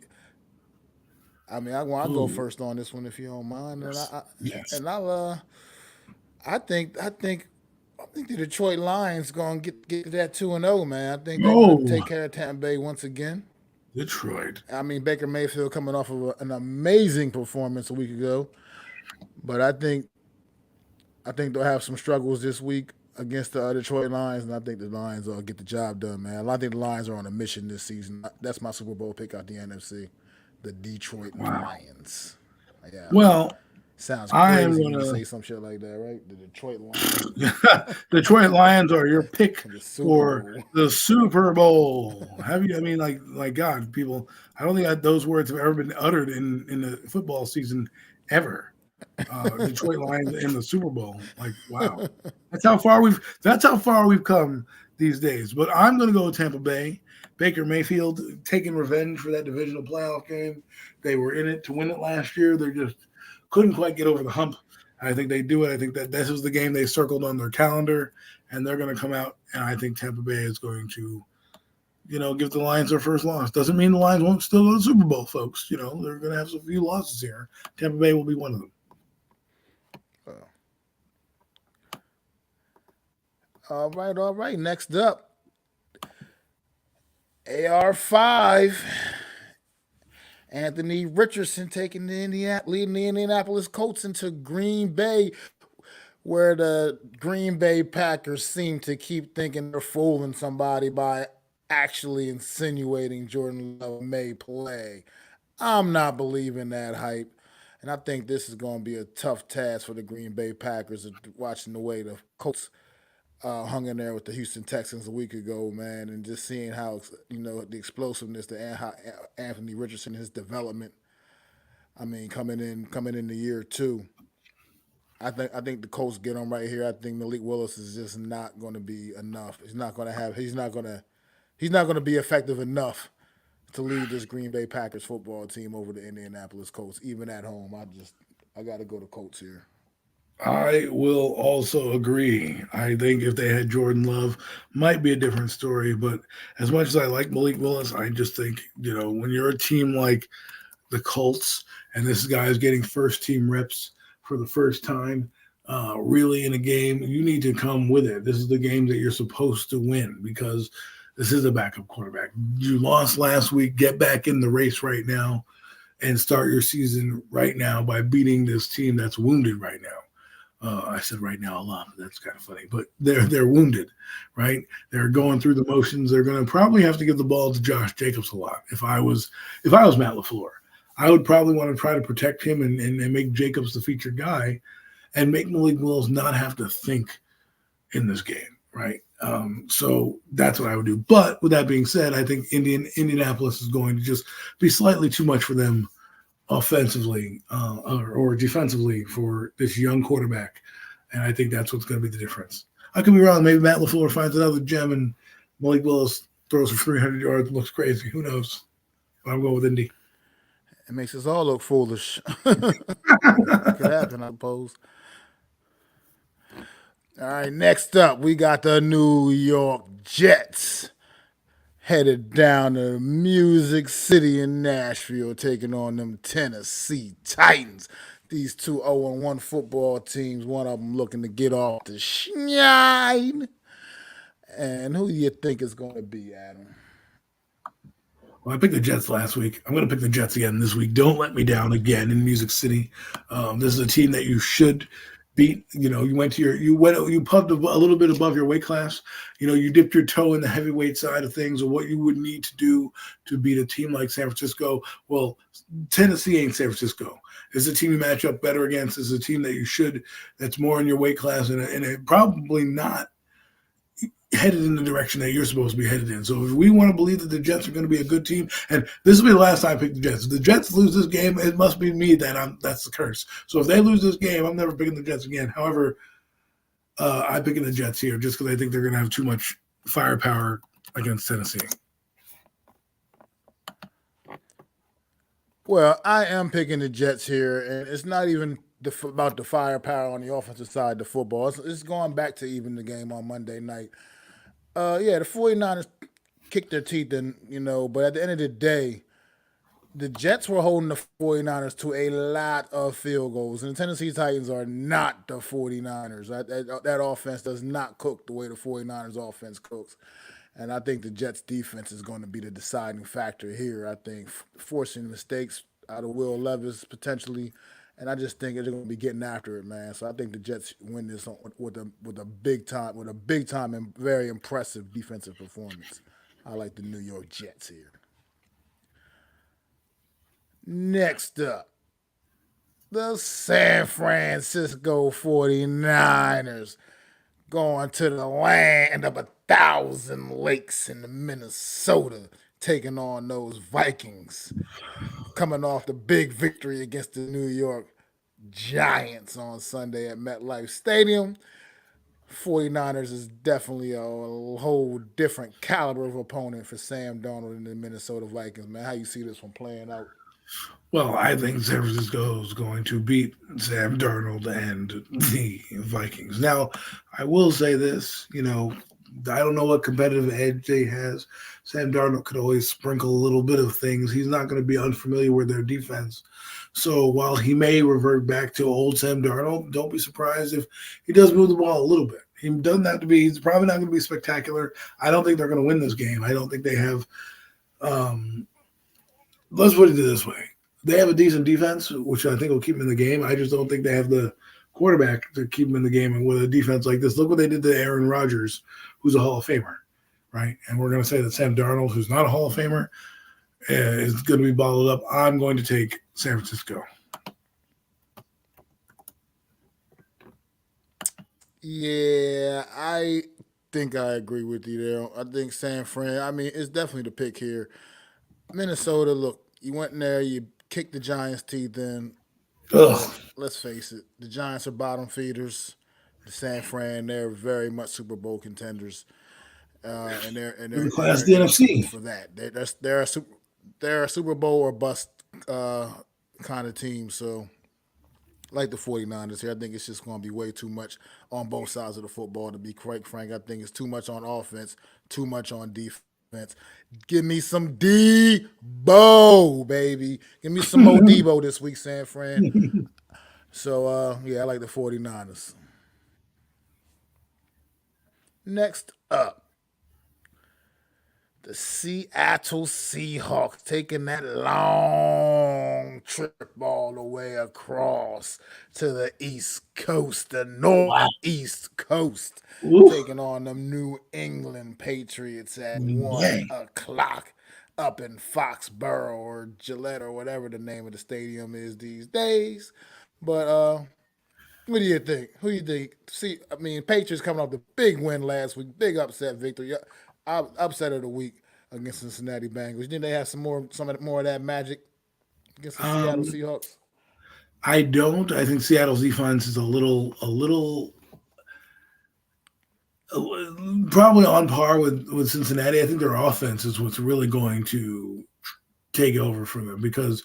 I mean, I'll go Ooh, first on this one if you don't mind, yes, yes. and I think I think the Detroit Lions gonna get that 2-0, man. I think they're gonna Oh, take care of Tampa Bay once again. Detroit. I mean, Baker Mayfield coming off of an amazing performance a week ago, but I think they'll have some struggles this week against the Detroit Lions, and I think the Lions will get the job done, man. I think the Lions are on a mission this season. That's my Super Bowl pick out the NFC, the Detroit Wow. Lions. Yeah, Well, sounds I am crazy when you gonna. say some shit like that, right? The Detroit Lions Detroit Lions are your pick for the Super for Bowl. the Super Bowl. Have you? I mean, like God, people. I don't think those words have ever been uttered in the football season ever. Detroit Lions in the Super Bowl. Like, wow, that's how far we've come these days. But I'm going to go with Tampa Bay. Baker Mayfield taking revenge for that divisional playoff game. They were in it to win it last year. They just couldn't quite get over the hump. I think they do it. I think that this is the game they circled on their calendar, and they're going to come out. And I think Tampa Bay is going to, give the Lions their first loss. Doesn't mean the Lions won't still go to the Super Bowl, folks. They're going to have a few losses here. Tampa Bay will be one of them. All right, all right. Next up, AR5. Anthony Richardson taking leading the Indianapolis Colts into Green Bay, where the Green Bay Packers seem to keep thinking they're fooling somebody by actually insinuating Jordan Love may play. I'm not believing that hype. And I think this is going to be a tough task for the Green Bay Packers, watching the way the Colts hung in there with the Houston Texans a week ago, man, and just seeing how the explosiveness that Anthony Richardson, his development. I mean, coming in the year two. I think the Colts get him right here. I think Malik Willis is just not going to be enough. He's not going to be effective enough to lead this Green Bay Packers football team over the Indianapolis Colts, even at home. I got to go to Colts here. I will also agree. I think if they had Jordan Love, might be a different story. But as much as I like Malik Willis, I just think, when you're a team like the Colts and this guy is getting first team reps for the first time, really in a game, you need to come with it. This is the game that you're supposed to win because this is a backup quarterback. You lost last week. Get back in the race right now and start your season right now by beating this team that's wounded right now. I said right now a lot, but that's kind of funny. But they're wounded, right? They're going through the motions. They're going to probably have to give the ball to Josh Jacobs a lot. If I was Matt LaFleur, I would probably want to try to protect him and make Jacobs the featured guy, and make Malik Willis not have to think in this game, right? So that's what I would do. But with that being said, I think Indianapolis is going to just be slightly too much for them offensively or defensively for this young quarterback. And I think that's what's going to be the difference. I could be wrong. Maybe Matt LaFleur finds another gem and Malik Willis throws for 300 yards, looks crazy. Who knows? But I'm going with Indy. It makes us all look foolish. It could happen, I suppose. All right, next up, we got the New York Jets headed down to Music City in Nashville, taking on them Tennessee Titans. These two 0-1 football teams, one of them looking to get off the schneid. And who do you think is going to be, Adam? Well, I picked the Jets last week. I'm going to pick the Jets again this week. Don't let me down again in Music City. This is a team that you should beat. You went to you pumped a little bit above your weight class. You dipped your toe in the heavyweight side of things, or what you would need to do to beat a team like San Francisco. Well, Tennessee ain't San Francisco. It's a team you match up better against. It's a team that you should that's more in your weight class, and probably not headed in the direction that you're supposed to be headed in. So if we want to believe that the Jets are going to be a good team, and this will be the last time I pick the Jets. If the Jets lose this game, it must be me that's the curse. So if they lose this game, I'm never picking the Jets again. However, I'm picking the Jets here just because I think they're going to have too much firepower against Tennessee. Well, I am picking the Jets here, and it's not even about the firepower on the offensive side of the football. It's going back to even the game on Monday night. Yeah, the 49ers kicked their teeth in, but at the end of the day, the Jets were holding the 49ers to a lot of field goals, and the Tennessee Titans are not the 49ers. That offense does not cook the way the 49ers offense cooks. And I think the Jets defense is going to be the deciding factor here. I think forcing mistakes out of Will Levis potentially, and I just think they're going to be getting after it, man. So I think the Jets win this with a big time and very impressive defensive performance. I like the New York Jets here. Next up, the San Francisco 49ers going to the land of 1,000 lakes in Minnesota, taking on those Vikings, coming off the big victory against the New York Giants on Sunday at MetLife Stadium. 49ers is definitely a whole different caliber of opponent for Sam Darnold and the Minnesota Vikings, man. How you see this one playing out? Well, I think San Francisco is going to beat Sam Darnold and the Vikings. Now, I will say this, I don't know what competitive edge they has. Sam Darnold could always sprinkle a little bit of things. He's not going to be unfamiliar with their defense. So while he may revert back to old Sam Darnold, don't be surprised if he does move the ball a little bit. He doesn't have to be. He's probably not going to be spectacular. I don't think they're going to win this game. I don't think they have. Um, let's put it this way: they have a decent defense, which I think will keep them in the game. I just don't think they have the quarterback to keep them in the game. And with a defense like this, look what they did to Aaron Rodgers, who's a Hall of Famer, right? And we're going to say that Sam Darnold, who's not a Hall of Famer, is going to be bottled up. I'm going to take San Francisco. Yeah, I think I agree with you there. I think San Fran, I mean, it's definitely the pick here. Minnesota, look, you went in there, you kicked the Giants' teeth in. Ugh, Look, let's face it, the Giants are bottom feeders. The San Fran, they're very much Super Bowl contenders, and the and class they're of the in it NFC. for that. They're a Super Bowl or bust kind of team. So like the 49ers here, I think it's just going to be way too much on both sides of the football. To be quite frank, I think it's too much on offense, too much on defense. Give me some Debo, baby. Give me some more Debo this week, San Fran. So, yeah, I like the 49ers. Next up, the Seattle Seahawks taking that long trip all the way across to the East Coast, the Wow. Northeast Coast, Ooh, taking on them New England Patriots at 1 dang. o'clock up in Foxborough or Gillette or whatever the name of the stadium is these days. But what do you think? Who do you think? See, I mean, Patriots coming off the big win last week, big upset victory, upset of the week against Cincinnati Bengals. You think they have more of that magic against the Seattle Um, Seahawks? I don't. I think Seattle's defense is probably on par with Cincinnati. I think their offense is what's really going to take over for them because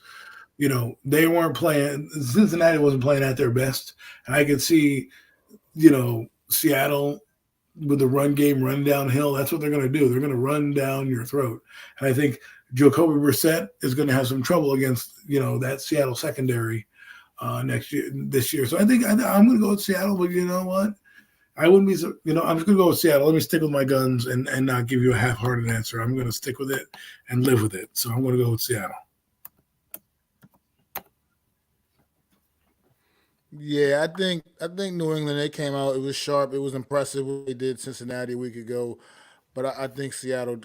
they weren't playing. Cincinnati wasn't playing at their best, and I could see Seattle with the run game run downhill. That's what they're going to do. They're going to run down your throat, and I think Jacoby Brissett is going to have some trouble against that Seattle secondary this year. So I think I'm going to go with Seattle. But you know what? I wouldn't be, I'm just going to go with Seattle. Let me stick with my guns and not give you a half-hearted answer. I'm going to stick with it and live with it. So I'm going to go with Seattle. Yeah, I think New England they came out. It was sharp. It was impressive what they did Cincinnati a week ago. But I think Seattle,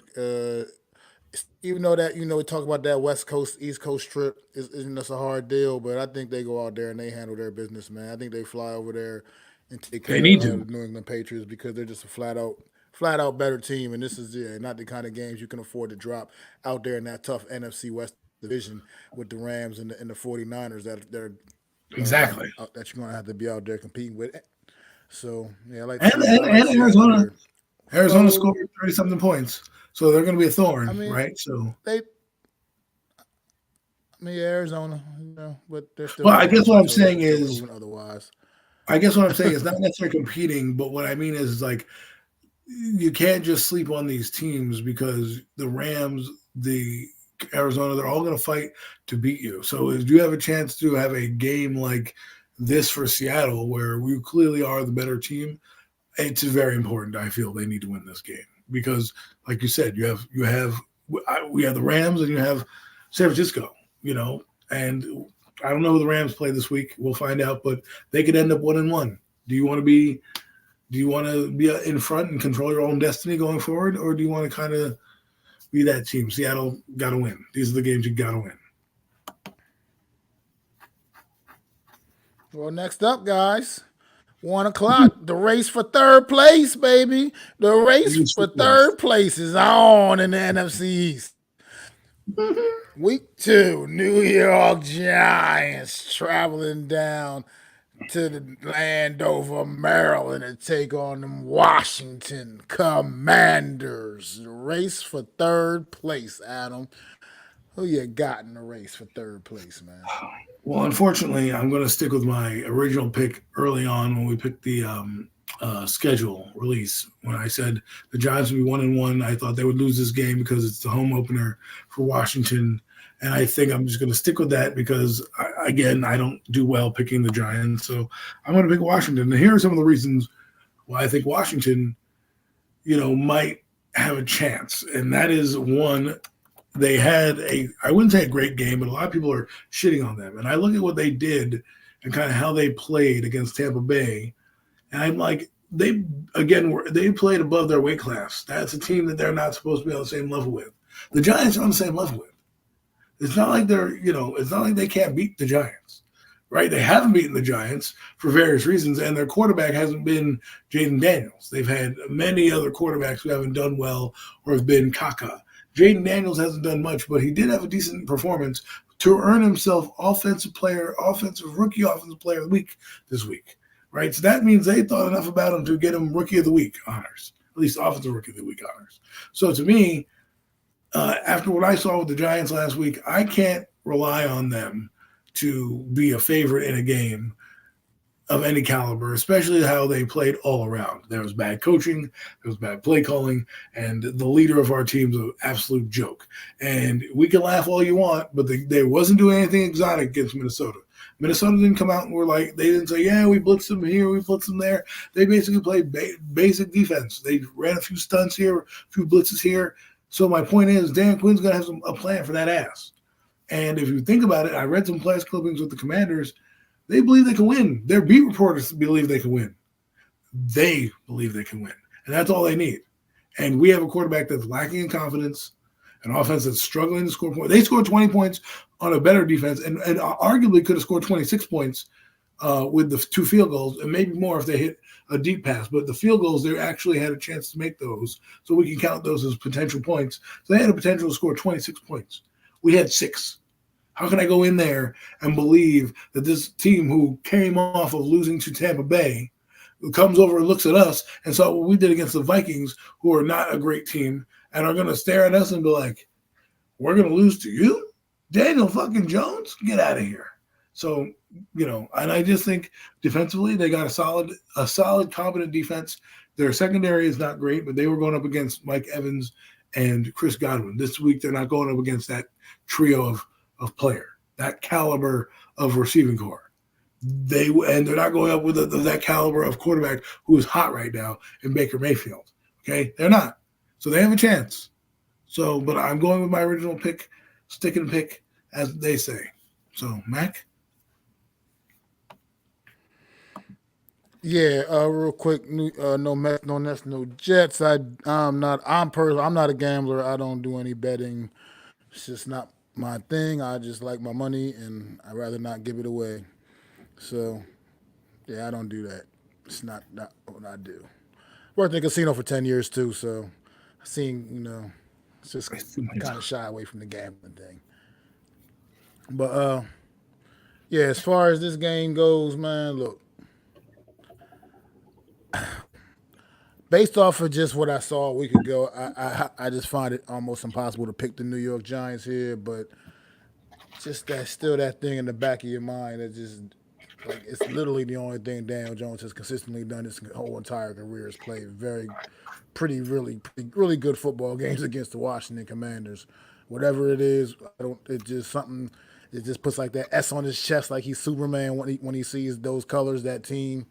even though that we talk about that West Coast East Coast trip isn't that's a hard deal. But I think they go out there and they handle their business, man. I think they fly over there and take They care need of to. the New England Patriots because they're just a flat out better team. And this is not the kind of games you can afford to drop out there in that tough NFC West division with the Rams and the 49ers that they're Exactly. that you're gonna have to be out there competing with. So yeah, And, I and, like and Seattle Arizona. here. Arizona So scored 30 something points. So they're going to be a I thorn, mean right? So, they, I mean Arizona, but they're still well, I favored guess what I'm until saying is, proven otherwise. not necessarily competing, but what I mean is like you can't just sleep on these teams because the Rams, the Arizona, they're all going to fight to beat you. So if you have a chance to have a game like this for Seattle, where we clearly are the better team, it's very important. I feel they need to win this game because, like you said, we have the Rams and you have San Francisco. You know, and I don't know who the Rams play this week. We'll find out, but they could end up 1-1. Do you want to be do you want to be in front and control your own destiny going forward, or do you want to kind of be that team? Seattle got to win. These are the games you got to win. Well, next up, guys, 1 o'clock. The race for third place, baby. The race for third place is on in the NFC East. Week 2, New York Giants traveling down to the Landover, Maryland to take on them Washington Commanders. The race for third place, Adam. Who you got in the race for third place, man? Well, unfortunately, I'm going to stick with my original pick early on when we picked the schedule release. When I said the Giants would be 1-1, I thought they would lose this game because it's the home opener for Washington, and I think I'm just going to stick with that because again, I don't do well picking the Giants, so I'm going to pick Washington. And here are some of the reasons why I think Washington, might have a chance, and that is one, they had I wouldn't say a great game, but a lot of people are shitting on them. And I look at what they did and kind of how they played against Tampa Bay, and I'm like, they played above their weight class. That's a team that they're not supposed to be on the same level with. The Giants are on the same level with. It's not like it's not like they can't beat the Giants, right? They haven't beaten the Giants for various reasons, and their quarterback hasn't been Jaden Daniels. They've had many other quarterbacks who haven't done well or have been caca. Jaden Daniels hasn't done much, but he did have a decent performance to earn himself rookie offensive player of the week this week, right? So that means they thought enough about him to get him rookie of the week honors, at least offensive rookie of the week honors. So to me, after what I saw with the Giants last week, I can't rely on them to be a favorite in a game of any caliber, especially how they played all around. There was bad coaching, there was bad play calling, and the leader of our team's an absolute joke. And we can laugh all you want, but they wasn't doing anything exotic against Minnesota. Minnesota didn't come out and they didn't say, yeah, we blitzed them here, we blitzed them there. They basically played basic defense. They ran a few stunts here, a few blitzes here. So my point is, Dan Quinn's going to have a plan for that ass. And if you think about it, I read some press clippings with the Commanders. They believe they can win. Their beat reporters believe they can win. They believe they can win. And that's all they need. And we have a quarterback that's lacking in confidence, an offense that's struggling to score points. They scored 20 points on a better defense and arguably could have scored 26 points with the 2 field goals and maybe more if they hit a deep pass. But the field goals, they actually had a chance to make those. So we can count those as potential points. So they had a potential to score 26 points. We had 6. How can I go in there and believe that this team who came off of losing to Tampa Bay comes over and looks at us and saw what we did against the Vikings, who are not a great team, and are going to stare at us and be like, we're going to lose to you? Daniel fucking Jones? Get out of here. So, and I just think defensively they got a solid, competent defense. Their secondary is not great, but they were going up against Mike Evans and Chris Godwin. This week they're not going up against that trio of player, that caliber of receiving core. They're not going up with that caliber of quarterback who is hot right now in Baker Mayfield. Okay, they're not. So they have a chance. So, but I'm going with my original pick, stick and pick, as they say. So, Mac? Yeah, real quick, no Mets, no Nets, no Jets. I'm not a gambler. I don't do any betting. It's just not my thing. I just like my money, and I'd rather not give it away. So yeah, I don't do that. It's not what I do. Worked in a casino for 10 years too, so I seen it's just It's too I much. kind of shy away from the gambling thing. But yeah, as far as this game goes, man, look, based off of just what I saw a week ago, I just find it almost impossible to pick the New York Giants here. But just that still that thing in the back of your mind that just like it's literally the only thing Daniel Jones has consistently done his whole entire career is play very really good football games against the Washington Commanders. Whatever it is, I don't. It just something. It just puts like that S on his chest, like he's Superman when he sees those colors, that team.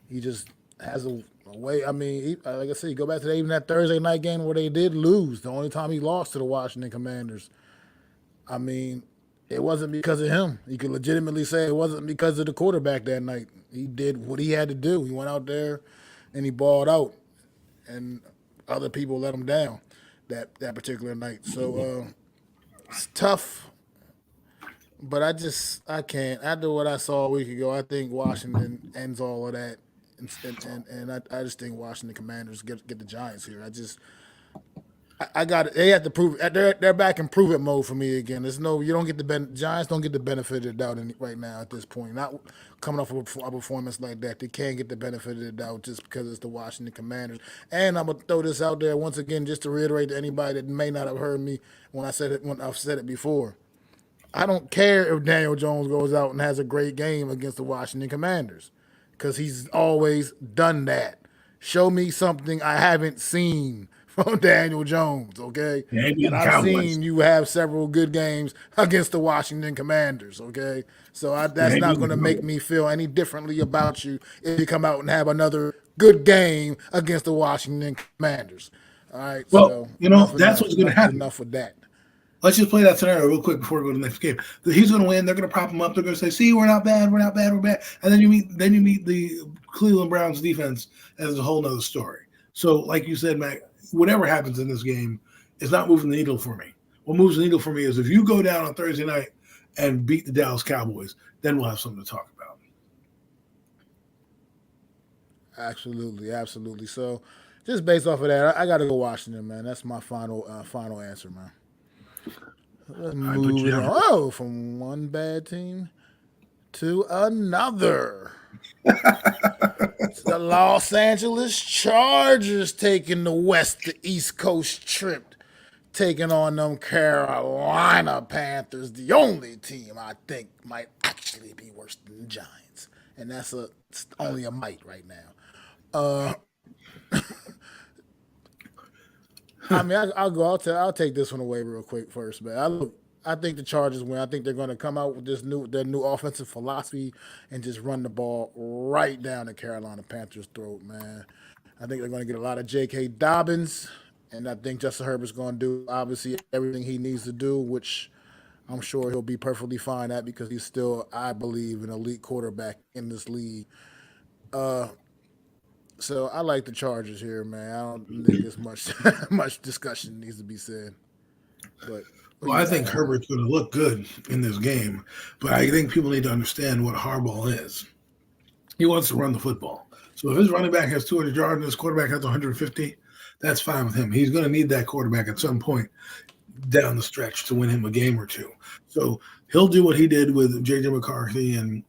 He just has a way. I mean, like I said, you go back to even that Thursday night game where they did lose. The only time he lost to the Washington Commanders. I mean, it wasn't because of him. You could legitimately say it wasn't because of the quarterback that night. He did what he had to do. He went out there and he balled out, and other people let him down that particular night. So it's tough, but I can't. After what I saw a week ago, I think Washington ends all of that, and I just think Washington Commanders get the Giants here. I got it. They have to prove they're back in prove it mode for me again. There's no you don't get Giants don't get the benefit of the doubt right now at this point. Not coming off of a performance like that, they can't get the benefit of the doubt just because it's the Washington Commanders. And I'm gonna throw this out there once again just to reiterate to anybody that may not have heard me when I've said it before. I don't care if Daniel Jones goes out and has a great game against the Washington Commanders because he's always done that. Show me something I haven't seen from Daniel Jones, okay? They ain't And beating the I've Cowboys. seen you have several good games against the Washington Commanders, okay? So They that's ain't not beating going to the make Cowboys. me feel any differently about you if you come out and have another good game against the Washington Commanders. All right, Well, so that's what's going to happen. enough with that. Let's just play that scenario real quick before we go to the next game. He's going to win. They're going to prop him up. They're going to say, "See, we're not bad. We're not bad. We're bad." And then you meet the Cleveland Browns defense as a whole nother story. So, like you said, Mac, whatever happens in this game is not moving the needle for me. What moves the needle for me is if you go down on Thursday night and beat the Dallas Cowboys, then we'll have something to talk about. Absolutely, absolutely. So, just based off of that, I got to go Washington, man. That's my final answer, man. Let's I put move you it down on. for Oh, from one bad team to another. It's the Los Angeles Chargers taking the West to East Coast trip, taking on them Carolina Panthers, the only team I think might actually be worse than the Giants, and it's only a might right now. I mean, I'll go. I'll take this one away real quick first, man. I think the Chargers win. I think they're going to come out with their new offensive philosophy and just run the ball right down the Carolina Panthers' throat, man. I think they're going to get a lot of J.K. Dobbins, and I think Justin Herbert's going to do obviously everything he needs to do, which I'm sure he'll be perfectly fine at because he's still, I believe, an elite quarterback in this league. So I like the Chargers here, man. I don't think there's much much discussion needs to be said. But who Well, you I got, think man? Herbert's going to look good in this game, but I think people need to understand what Harbaugh is. He wants to run the football. So if his running back has 200 yards and his quarterback has 150, that's fine with him. He's going to need that quarterback at some point down the stretch to win him a game or two. So he'll do what he did with J.J. McCarthy and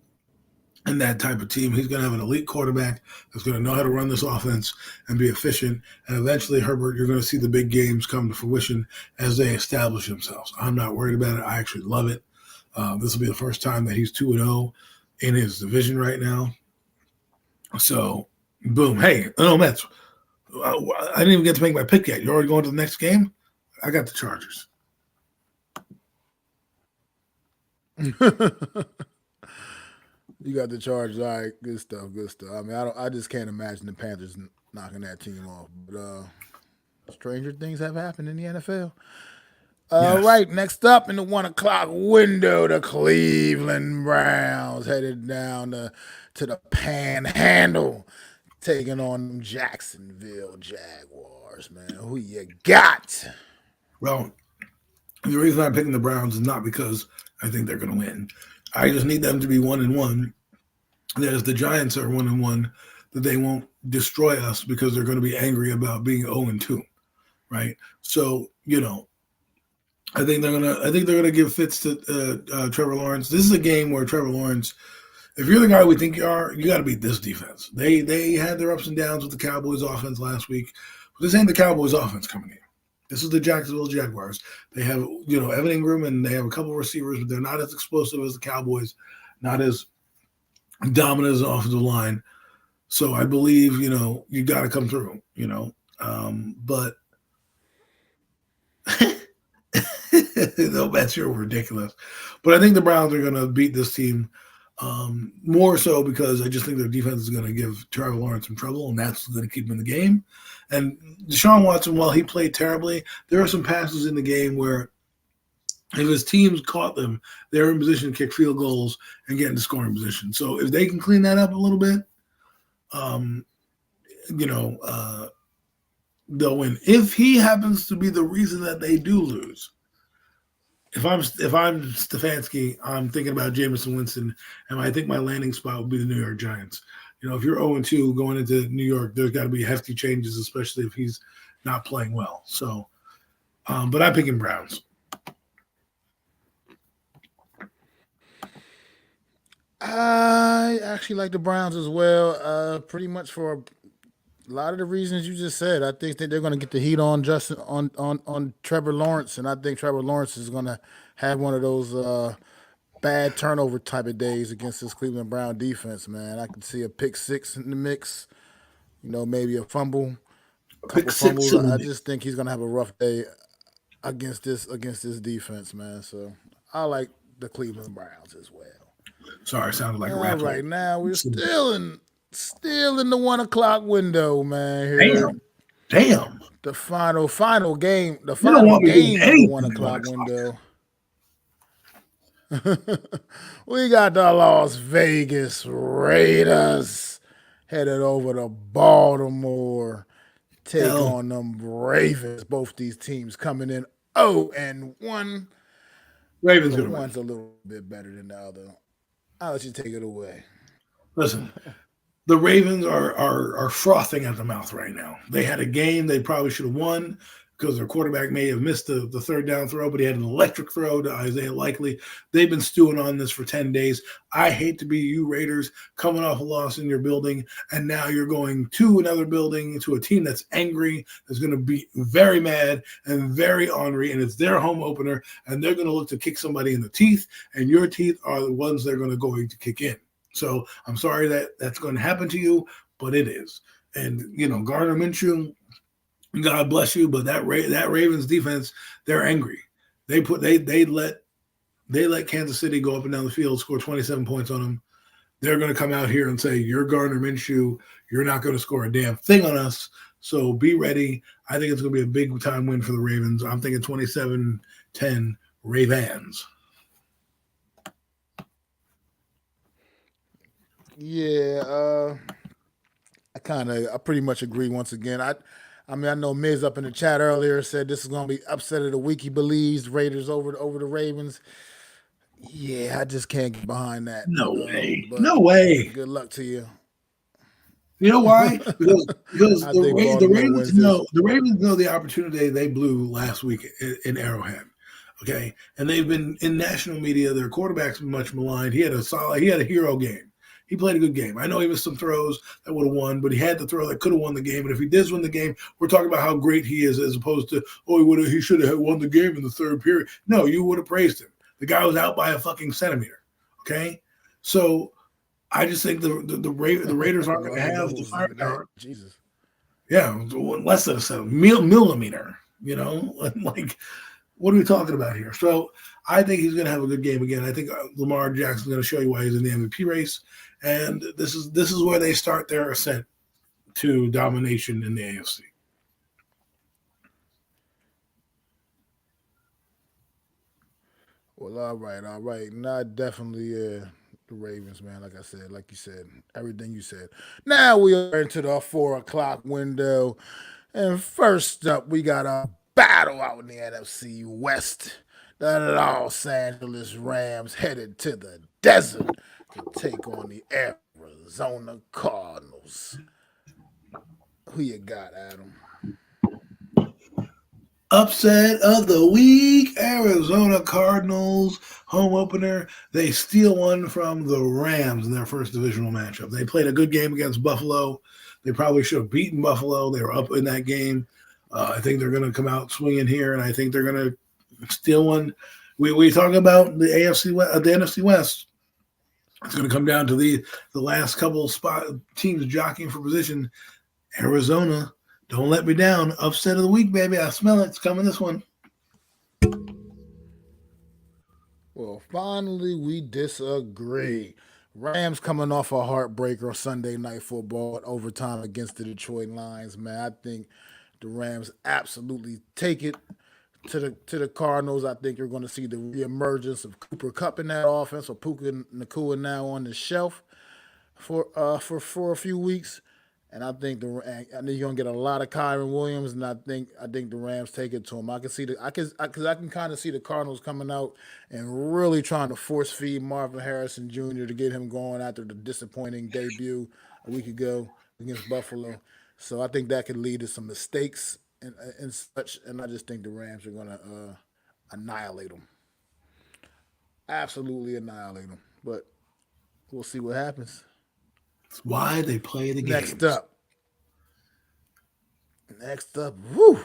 that type of team. He's going to have an elite quarterback that's going to know how to run this offense and be efficient. And eventually, Herbert, you're going to see the big games come to fruition as they establish themselves. I'm not worried about it. I actually love it. This will be the first time that he's 2-0 in his division right now. So, boom. Hey, no Mets. I didn't even get to make my pick yet. You're already going to the next game? I got the Chargers. You got the Chargers. All right, good stuff, good stuff. I mean, I just can't imagine the Panthers knocking that team off. But stranger things have happened in the NFL. All Yes. right, next up in the 1 o'clock window, the Cleveland Browns headed down to the Panhandle, taking on them Jacksonville Jaguars. Man, who you got? Well, the reason I'm picking the Browns is not because I think they're going to win. I just need them to be 1-1. That if the Giants are 1-1, that they won't destroy us because they're going to be angry about being 0-2, right? So I think they're gonna give fits to Trevor Lawrence. This is a game where Trevor Lawrence, if you're the guy we think you are, you got to beat this defense. They had their ups and downs with the Cowboys offense last week, but this ain't the Cowboys offense coming in. This is the Jacksonville Jaguars. They have Evan Ingram and they have a couple of receivers, but they're not as explosive as the Cowboys, not as dominant as an offensive line. So I believe you got to come through. But no, that's sure ridiculous. But I think the Browns are going to beat this team more so because I just think their defense is going to give Trevor Lawrence some trouble, and that's going to keep him in the game. And Deshaun Watson, while he played terribly, there are some passes in the game where if his teams caught them, they're in position to kick field goals and get into scoring position. So if they can clean that up a little bit, um, they'll win. If he happens to be the reason that they do lose, if I'm Stefanski, I'm thinking about Jameson Winston, and I think my landing spot would be the New York Giants. If you're 0-2 going into New York, there's got to be hefty changes, especially if he's not playing well. So, but I'm picking Browns. I actually like the Browns as well. Pretty much for a lot of the reasons you just said. I think that they're going to get the heat on Justin on Trevor Lawrence, and I think Trevor Lawrence is going to have one of those bad turnover type of days against this Cleveland Brown defense. Man, I can see a pick six in the mix. Maybe a fumble, Pick couple six fumbles. in the I mix. just think he's going to have a rough day against this defense, man. So I like the Cleveland Browns as well. Sorry, sounded like a All rapper. right, now we're still in the 1 o'clock window, man. Here, Damn. Damn. the final game, the You don't final want me to do game of the one anything at 1 o'clock o'clock. window. We got the Las Vegas Raiders headed over to Baltimore, take Hell, on them Ravens. Both these teams coming in 0-1, Ravens but going to win. one's a little bit better than the other. I'll let you take it away. Listen, the Ravens are frothing at the mouth right now. They had a game they probably should have won because their quarterback may have missed the third down throw, but he had an electric throw to Isaiah Likely. They've been stewing on this for 10 days. I hate to be you Raiders coming off a loss in your building, and now you're going to another building to a team that's angry, that's going to be very mad and very ornery, and it's their home opener, and they're going to look to kick somebody in the teeth, and your teeth are the ones they're going to kick in. So I'm sorry that's going to happen to you, but it is. And Gardner Minshew, God bless you, but that Ravens defense, they're angry. They let Kansas City go up and down the field, score 27 points on them. They're going to come out here and say, "You're Gardner Minshew. You're not going to score a damn thing on us. So be ready." I think it's going to be a big time win for the Ravens. I'm thinking 27-10 Ravens. Yeah, I pretty much agree once again. I mean, I know Miz up in the chat earlier said this is going to be upset of the week. He believes Raiders over the Ravens. Yeah, I just can't get behind that. No way. But No way. good luck to you. You know why? Because I think the Baltimore Ravens wins this. know the opportunity they blew last week in Arrowhead. Okay, and they've been in national media. Their quarterback's been much maligned. He had a hero game. He played a good game. I know he missed some throws that would have won, but he had the throw that could have won the game. And if he did win the game, we're talking about how great he is, as opposed to he should have won the game in the third period. No, you would have praised him. The guy was out by a fucking centimeter. Okay, so I just think the Raiders aren't going to have the firepower. Jesus. Yeah, less than a millimeter. Like, what are we talking about here? So I think he's going to have a good game again. I think Lamar Jackson's going to show you why he's in the MVP race, and this is where they start their ascent to domination in the AFC. Well, all right, all right. Not definitely the Ravens, man. Like I said, like you said, everything you said. Now we are into the 4 o'clock window. And first up, we got a battle out in the NFC West. The Los Angeles Rams headed to the desert to take on the Arizona Cardinals. Who you got, Adam? Upset of the week, Arizona Cardinals home opener. They steal one from the Rams in their first divisional matchup. They played a good game against Buffalo. They probably should have beaten Buffalo. They were up in that game. I think they're going to come out swinging here, and I think they're going to steal one. We talk about the AFC, the NFC West. It's going to come down to the last couple of teams jockeying for position. Arizona, don't let me down. Upset of the week, baby. I smell it. It's coming this one. Well, finally, we disagree. Rams coming off a heartbreaker Sunday night football overtime against the Detroit Lions, man. I think the Rams absolutely take it to the Cardinals. I think you're going to see the reemergence of Cooper Cup in that offense, or Puka Nakua now on the shelf for a few weeks. And I think you're gonna get a lot of Kyron Williams, and I think the Rams take it to him. I can see the I can kind of see the Cardinals coming out and really trying to force feed Marvin Harrison Jr. to get him going after the disappointing debut a week ago against Buffalo. So I think that could lead to some mistakes and such. And I just think the Rams are gonna annihilate them, absolutely annihilate them. But we'll see what happens. It's why they play the Next games. up, next up, woo,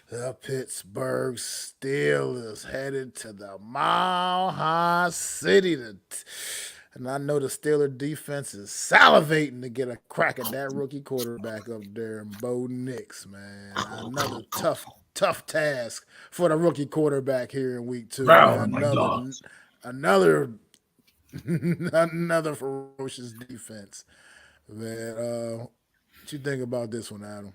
the Pittsburgh Steelers headed to the Mile High City. And I know the Steeler defense is salivating to get a crack at that rookie quarterback up there, Bo Nix, man. Another tough task for the rookie quarterback here in week 2, man. Brown, my dogs. Another, another ferocious defense, man. What you think about this one, Adam?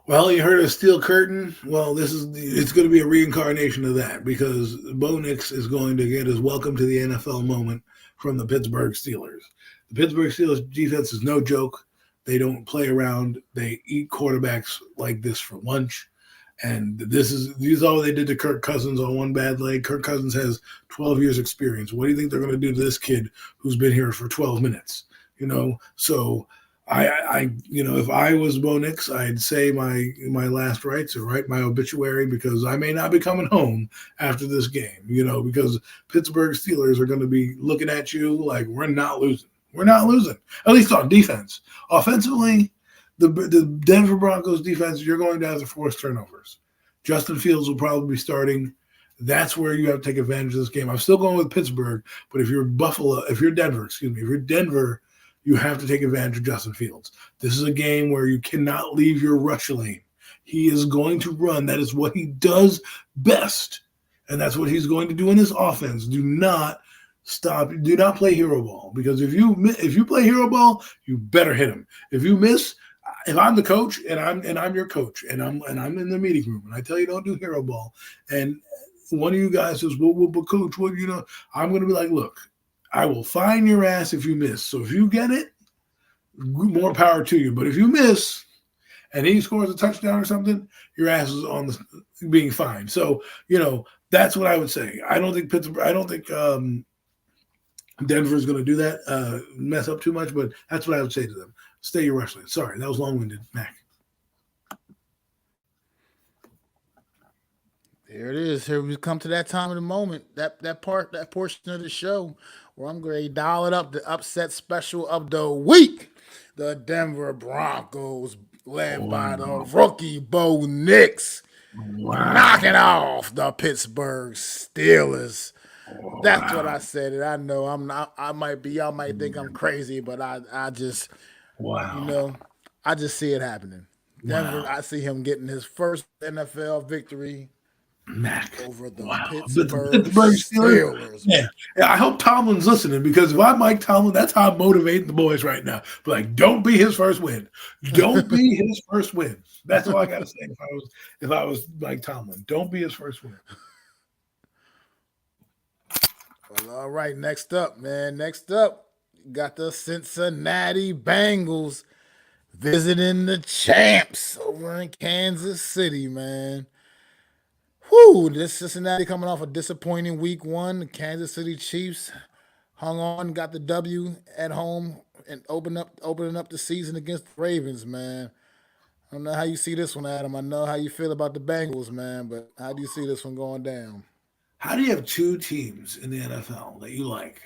Well, you heard of Steel Curtain. Well, it's going to be a reincarnation of that because Bo Nix is going to get his welcome to the NFL moment from the Pittsburgh Steelers. The Pittsburgh Steelers defense is no joke. They don't play around. They eat quarterbacks like this for lunch. And this is all they did to Kirk Cousins on one bad leg. Kirk Cousins has 12 years experience. What do you think they're going to do to this kid who's been here for 12 minutes? So if I was Bo Nix, I'd say my last rites or write my obituary because I may not be coming home after this game. Because Pittsburgh Steelers are going to be looking at you like we're not losing. We're not losing, at least on defense. Offensively, the Denver Broncos defense, you're going to have to force turnovers. Justin Fields will probably be starting. That's where you have to take advantage of this game. I'm still going with Pittsburgh, but if you're Denver, you have to take advantage of Justin Fields. This is a game where you cannot leave your rush lane. He is going to run. That is what he does best. And that's what he's going to do in his offense. Do not stop. Do not play hero ball because if you play hero ball, you better hit him. If you miss, if I'm the coach and I'm your coach and I'm in the meeting room and I tell you don't do hero ball and one of you guys says, well, but coach, I'm going to be like, look, I will fine your ass if you miss. So if you get it, more power to you. But if you miss and he scores a touchdown or something, your ass is on being fined. So, that's what I would say. I don't think Denver is going to do that, mess up too much, but that's what I would say to them. Stay your rush lane. Sorry, that was long-winded, Mac. Here it is. Here we come to that time of the moment, that portion of the show where I'm going to dial it up, the upset special of the week. The Denver Broncos, led by the Wow. rookie Bo Nix, knocking Wow. off the Pittsburgh Steelers. That's what I Wow. said. And I know I'm not. Y'all might think I'm crazy, but I just, you Wow. know, I just see it happening. Denver, Wow. I see him getting his first NFL victory Mac. over the Wow. But the Pittsburgh Pittsburgh Steelers, Steelers, yeah. man. Yeah, I hope Tomlin's listening because if I'm Mike Tomlin, that's how I'm motivating the boys right now. But like, don't be his first win. Don't be his first win. That's all I gotta say if I was Mike Tomlin. Don't be his first win. Well, all right. Next up, man. Next up, got the Cincinnati Bengals visiting the champs over in Kansas City, man. Whew, this Cincinnati coming off a disappointing week one. The Kansas City Chiefs hung on, got the W at home, and opening up the season against the Ravens, man. I don't know how you see this one, Adam. I know how you feel about the Bengals, man, but how do you see this one going down? How do you have two teams in the NFL that you like,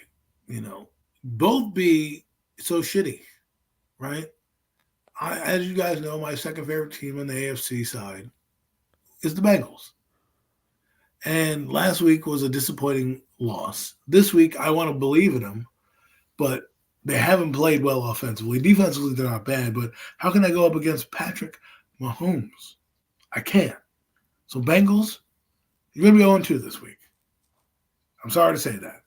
you know, both be so shitty, right? As you guys know, my second favorite team on the AFC side is the Bengals. And last week was a disappointing loss. This week, I want to believe in them, but they haven't played well offensively. Defensively, they're not bad, but how can I go up against Patrick Mahomes? I can't. So, Bengals, you're going to be 0-2 this week. I'm sorry to say that.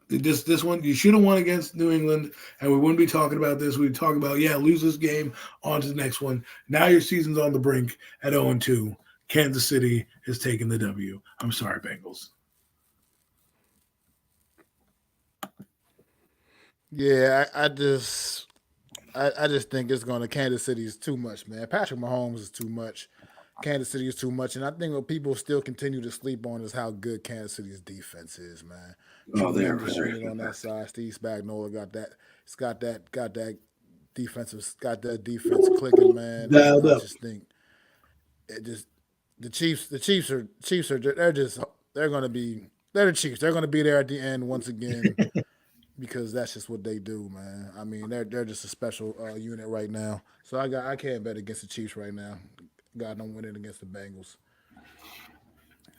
This one, you should have won against New England, and we wouldn't be talking about this. We'd talk about, yeah, lose this game, on to the next one. Now your season's on the brink at 0-2. Kansas City is taking the W. I'm sorry, Bengals. Yeah, I just think it's going to Kansas City is too much, man. Patrick Mahomes is too much. Kansas City is too much, and I think what people still continue to sleep on is how good Kansas City's defense is, man. Oh, Truly they're very undisputed on that side. Steve Spagnuolo got that. It's got that got that defense clicking, man, and dialed I up. just think it just the Chiefs are they're going to be they're the Chiefs. They're going to be there at the end once again because that's just what they do, man. I mean, they're just a special unit right now. So I can't bet against the Chiefs right now. God don't win it against the Bengals.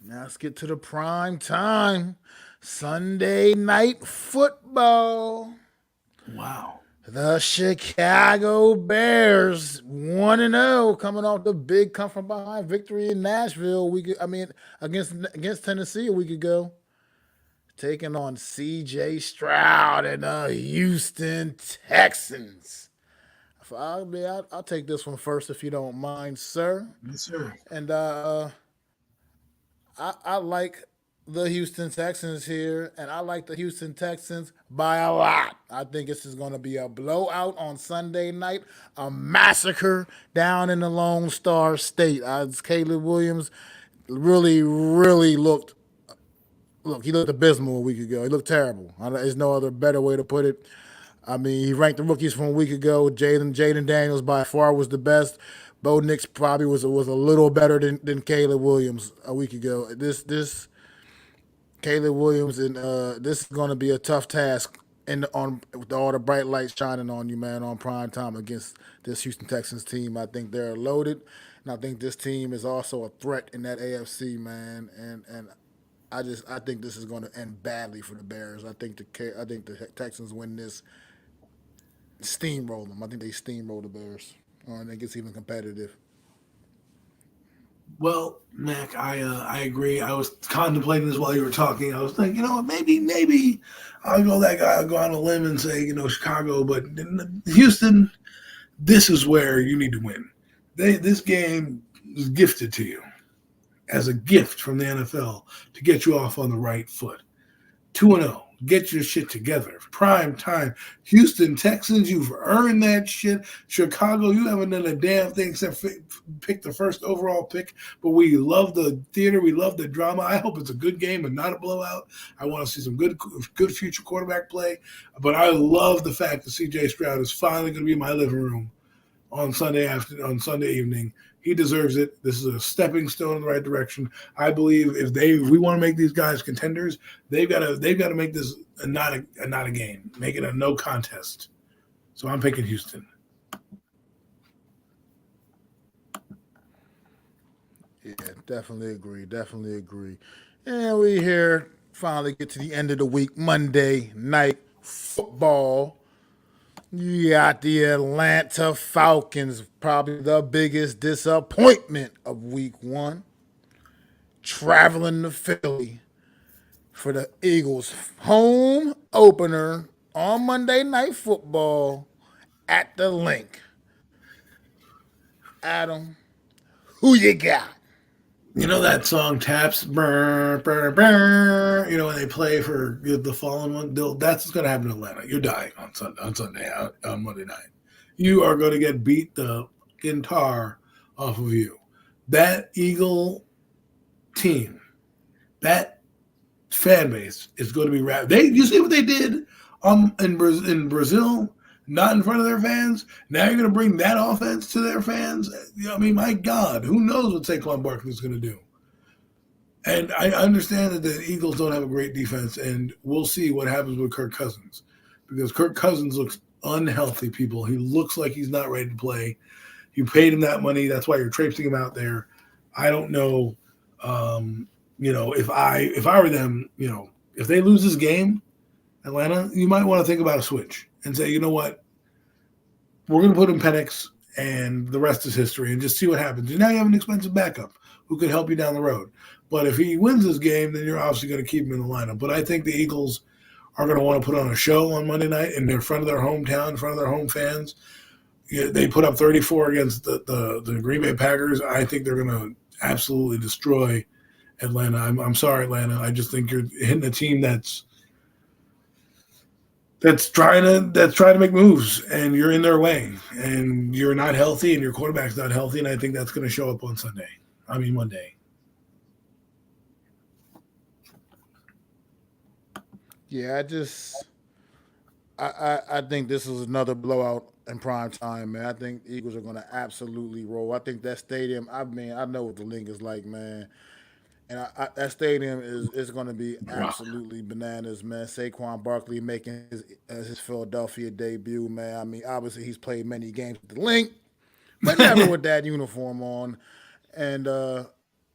Now let's get to the prime time Sunday night football. Wow. The Chicago Bears 1-0 coming off the big come from behind victory in Nashville. Against Tennessee a week ago, taking on C.J. Stroud and the Houston Texans. I'll take this one first if you don't mind, sir. Yes, sir. And I like the Houston Texans here, and I like the Houston Texans by a lot. I think this is going to be a blowout on Sunday night, a massacre down in the Lone Star State. Caleb Williams really he looked abysmal a week ago. He looked terrible. There's no other better way to put it. I mean, he ranked the rookies from a week ago. Jaden Daniels by far was the best. Bo Nix probably was a little better than Caleb Williams a week ago. This Caleb Williams and this is going to be a tough task on with all the bright lights shining on you, man, on prime time against this Houston Texans team. I think they're loaded, and I think this team is also a threat in that AFC, man. And I think this is going to end badly for the Bears. I think the Texans win this, steamroll them. I think they steamroll the Bears, and it gets even competitive. Well, Mac, I agree. I was contemplating this while you were talking. I was thinking, maybe I'll go that guy. I'll go on a limb and say, Chicago, but Houston. This is where you need to win. This game is gifted to you as a gift from the NFL to get you off on the right foot. 2-0. Get your shit together. Prime time. Houston Texans, you've earned that shit. Chicago, you haven't done a damn thing except pick the first overall pick. But we love the theater. We love the drama. I hope it's a good game and not a blowout. I want to see some good future quarterback play. But I love the fact that C.J. Stroud is finally going to be in my living room on Sunday evening. He deserves it. This is a stepping stone in the right direction. I believe if we want to make these guys contenders, they've got to make this not a game, make it a no contest. So I'm picking Houston. Yeah, definitely agree. Definitely agree. And we here finally get to the end of the week, Monday night football. You got the Atlanta Falcons, probably the biggest disappointment of week one, traveling to Philly for the Eagles' home opener on Monday Night Football at the Link. Adam, who you got? You know that song taps, brr, brr, brr, when they play for the fallen one. That's what's going to happen in Atlanta. You're dying on Sunday, on Monday night. You are going to get beat the guitar off of you. That Eagle team, that fan base is going to be rap. You see what they did in Brazil, not in front of their fans. Now you're going to bring that offense to their fans. I mean, my God, who knows what Saquon Barkley's going to do? And I understand that the Eagles don't have a great defense, and we'll see what happens with Kirk Cousins, because Kirk Cousins looks unhealthy. People, he looks like he's not ready to play. You paid him that money, that's why you're traipsing him out there. I don't know. If I were them, if they lose this game, Atlanta, you might want to think about a switch and say, you know what, we're going to put in Penix, and the rest is history, and just see what happens. And now you have an expensive backup who could help you down the road. But if he wins this game, then you're obviously going to keep him in the lineup. But I think the Eagles are going to want to put on a show on Monday night in front of their hometown, in front of their home fans. Yeah, they put up 34 against the Green Bay Packers. I think they're going to absolutely destroy Atlanta. I'm sorry, Atlanta. I just think you're hitting a team that's trying to make moves, and you're in their way, and you're not healthy, and your quarterback's not healthy, and I think that's going to show up on Monday. Yeah, I think this is another blowout in prime time, man. I think the Eagles are going to absolutely roll. I think that stadium. I mean, I know what the link is like, man. And that stadium is going to be Wow. absolutely bananas, man. Saquon Barkley making his Philadelphia debut, man. I mean, obviously he's played many games with the link, but never with that uniform on. And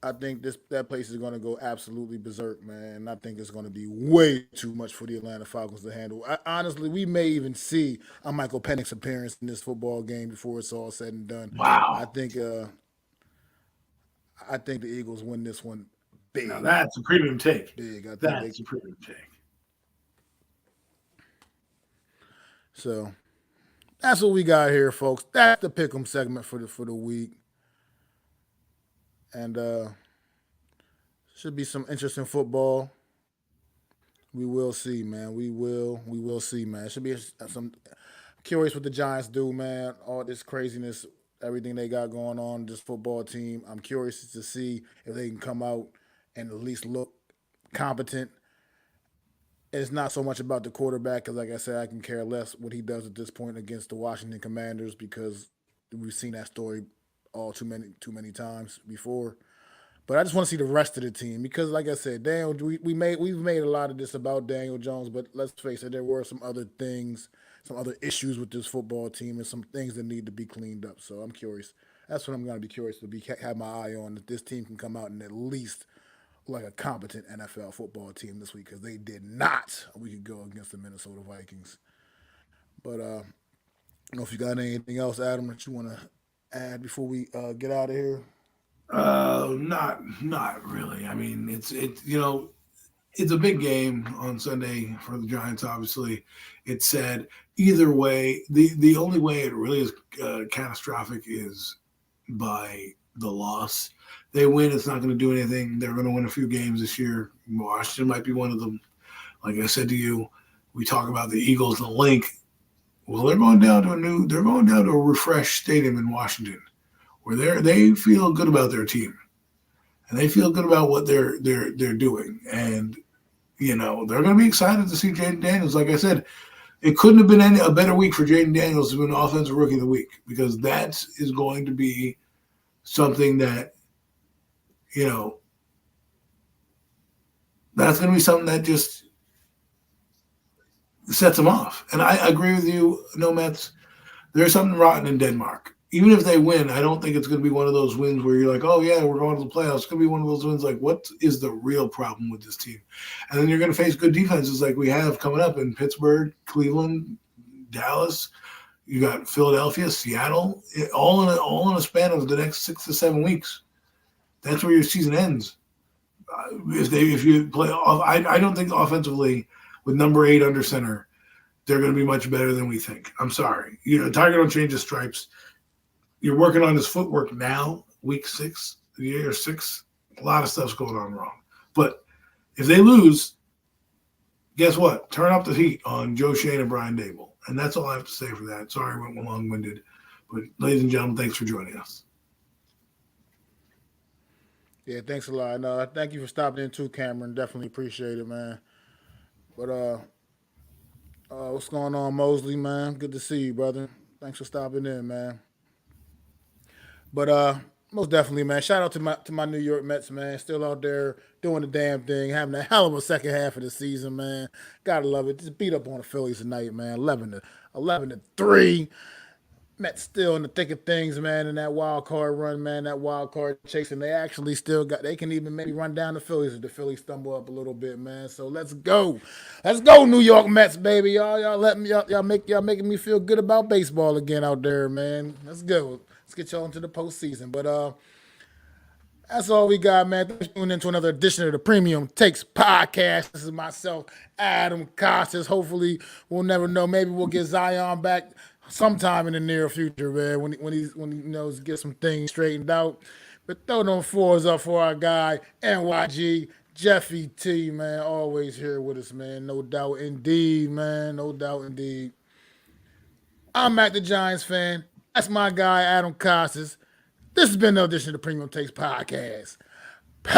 I think that place is going to go absolutely berserk, man. And I think it's going to be way too much for the Atlanta Falcons to handle. Honestly, we may even see a Michael Penix appearance in this football game before it's all said and done. I Wow. think uh, I think the Eagles win this one Now big, that's a premium take. big. I think they That's a premium take. so. That's what we got here, folks. That's the pick'em segment for the week, and should be some interesting football. We will see, man. We will see, man. It should be some. Curious what the Giants do, man. All this craziness, everything they got going on, this football team. I'm curious to see if they can come out and at least look competent. It's not so much about the quarterback because, like I said, I can care less what he does at this point against the Washington Commanders because we've seen that story all too many times before. But I just want to see the rest of the team because, like I said, Daniel, we've made a lot of this about Daniel Jones, but let's face it, there were some other things, some other issues with this football team, and some things that need to be cleaned up. So I'm curious. That's what I'm going to be curious to be have my eye on that this team can come out and at least like a competent NFL football team this week because they did not a week ago against the Minnesota Vikings. But I don't know if you got anything else, Adam, that you want to add before we get out of here. Not really. I mean, it's a big game on Sunday for the Giants. Obviously, it's sad. Either way, the only way it really is catastrophic is by the loss. They win, it's not going to do anything. They're going to win a few games this year. Washington might be one of them. Like I said to you, we talk about the Eagles and the link. Well, they're going down to a refreshed stadium in Washington, where they feel good about their team and they feel good about what they're doing, and they're going to be excited to see Jaden Daniels. Like I said, it couldn't have been a better week for Jaden Daniels to win Offensive Rookie of the Week, because that is going to be something that you know that's going to be something that just sets them off. And I agree with you, no Mets. There's something rotten in Denmark. Even if they win, I don't think it's going to be one of those wins where you're like, oh, yeah, we're going to the playoffs. It's going to be one of those wins like, what is the real problem with this team? And then you're going to face good defenses like we have coming up in Pittsburgh, Cleveland, Dallas. You got Philadelphia, Seattle, all in a span of the next 6 to 7 weeks. That's where your season ends. If you play off, I don't think offensively with number 8 under center, they're going to be much better than we think. I'm sorry. Tiger don't change his stripes. You're working on his footwork now, week 6, year 6. A lot of stuff's going on wrong. But if they lose, guess what? Turn up the heat on Joe Shane and Brian Dable. And that's all I have to say for that. Sorry I went long winded. But ladies and gentlemen, thanks for joining us. Yeah, thanks a lot. No, thank you for stopping in too, Cameron. Definitely appreciate it, man. But what's going on, Mosley, man? Good to see you, brother. Thanks for stopping in, man. But most definitely, man. Shout out to my New York Mets, man. Still out there doing the damn thing, having a hell of a second half of the season, man. Gotta love it. Just beat up on the Phillies tonight, man. 11-3. Mets still in the thick of things, man. In that wild card run, man. That wild card chasing. They actually still got. They can even maybe run down the Phillies if the Phillies stumble up a little bit, man. So let's go, New York Mets, baby. Y'all let me y'all making me feel good about baseball again out there, man. Let's go. Let's get y'all into the postseason. But that's all we got, man. Thanks for tuning into another edition of the Premium Takes Podcast. This is myself, Adam Costas. Hopefully, we'll never know. Maybe we'll get Zion back sometime in the near future, man. When he knows get some things straightened out. But throw them fours up for our guy NYG Jeffy T, man. Always here with us, man. No doubt, indeed, man. No doubt, indeed. I'm Matt the Giants fan. That's my guy Adam Costas. This has been another edition of the Premium Takes Podcast. Peace.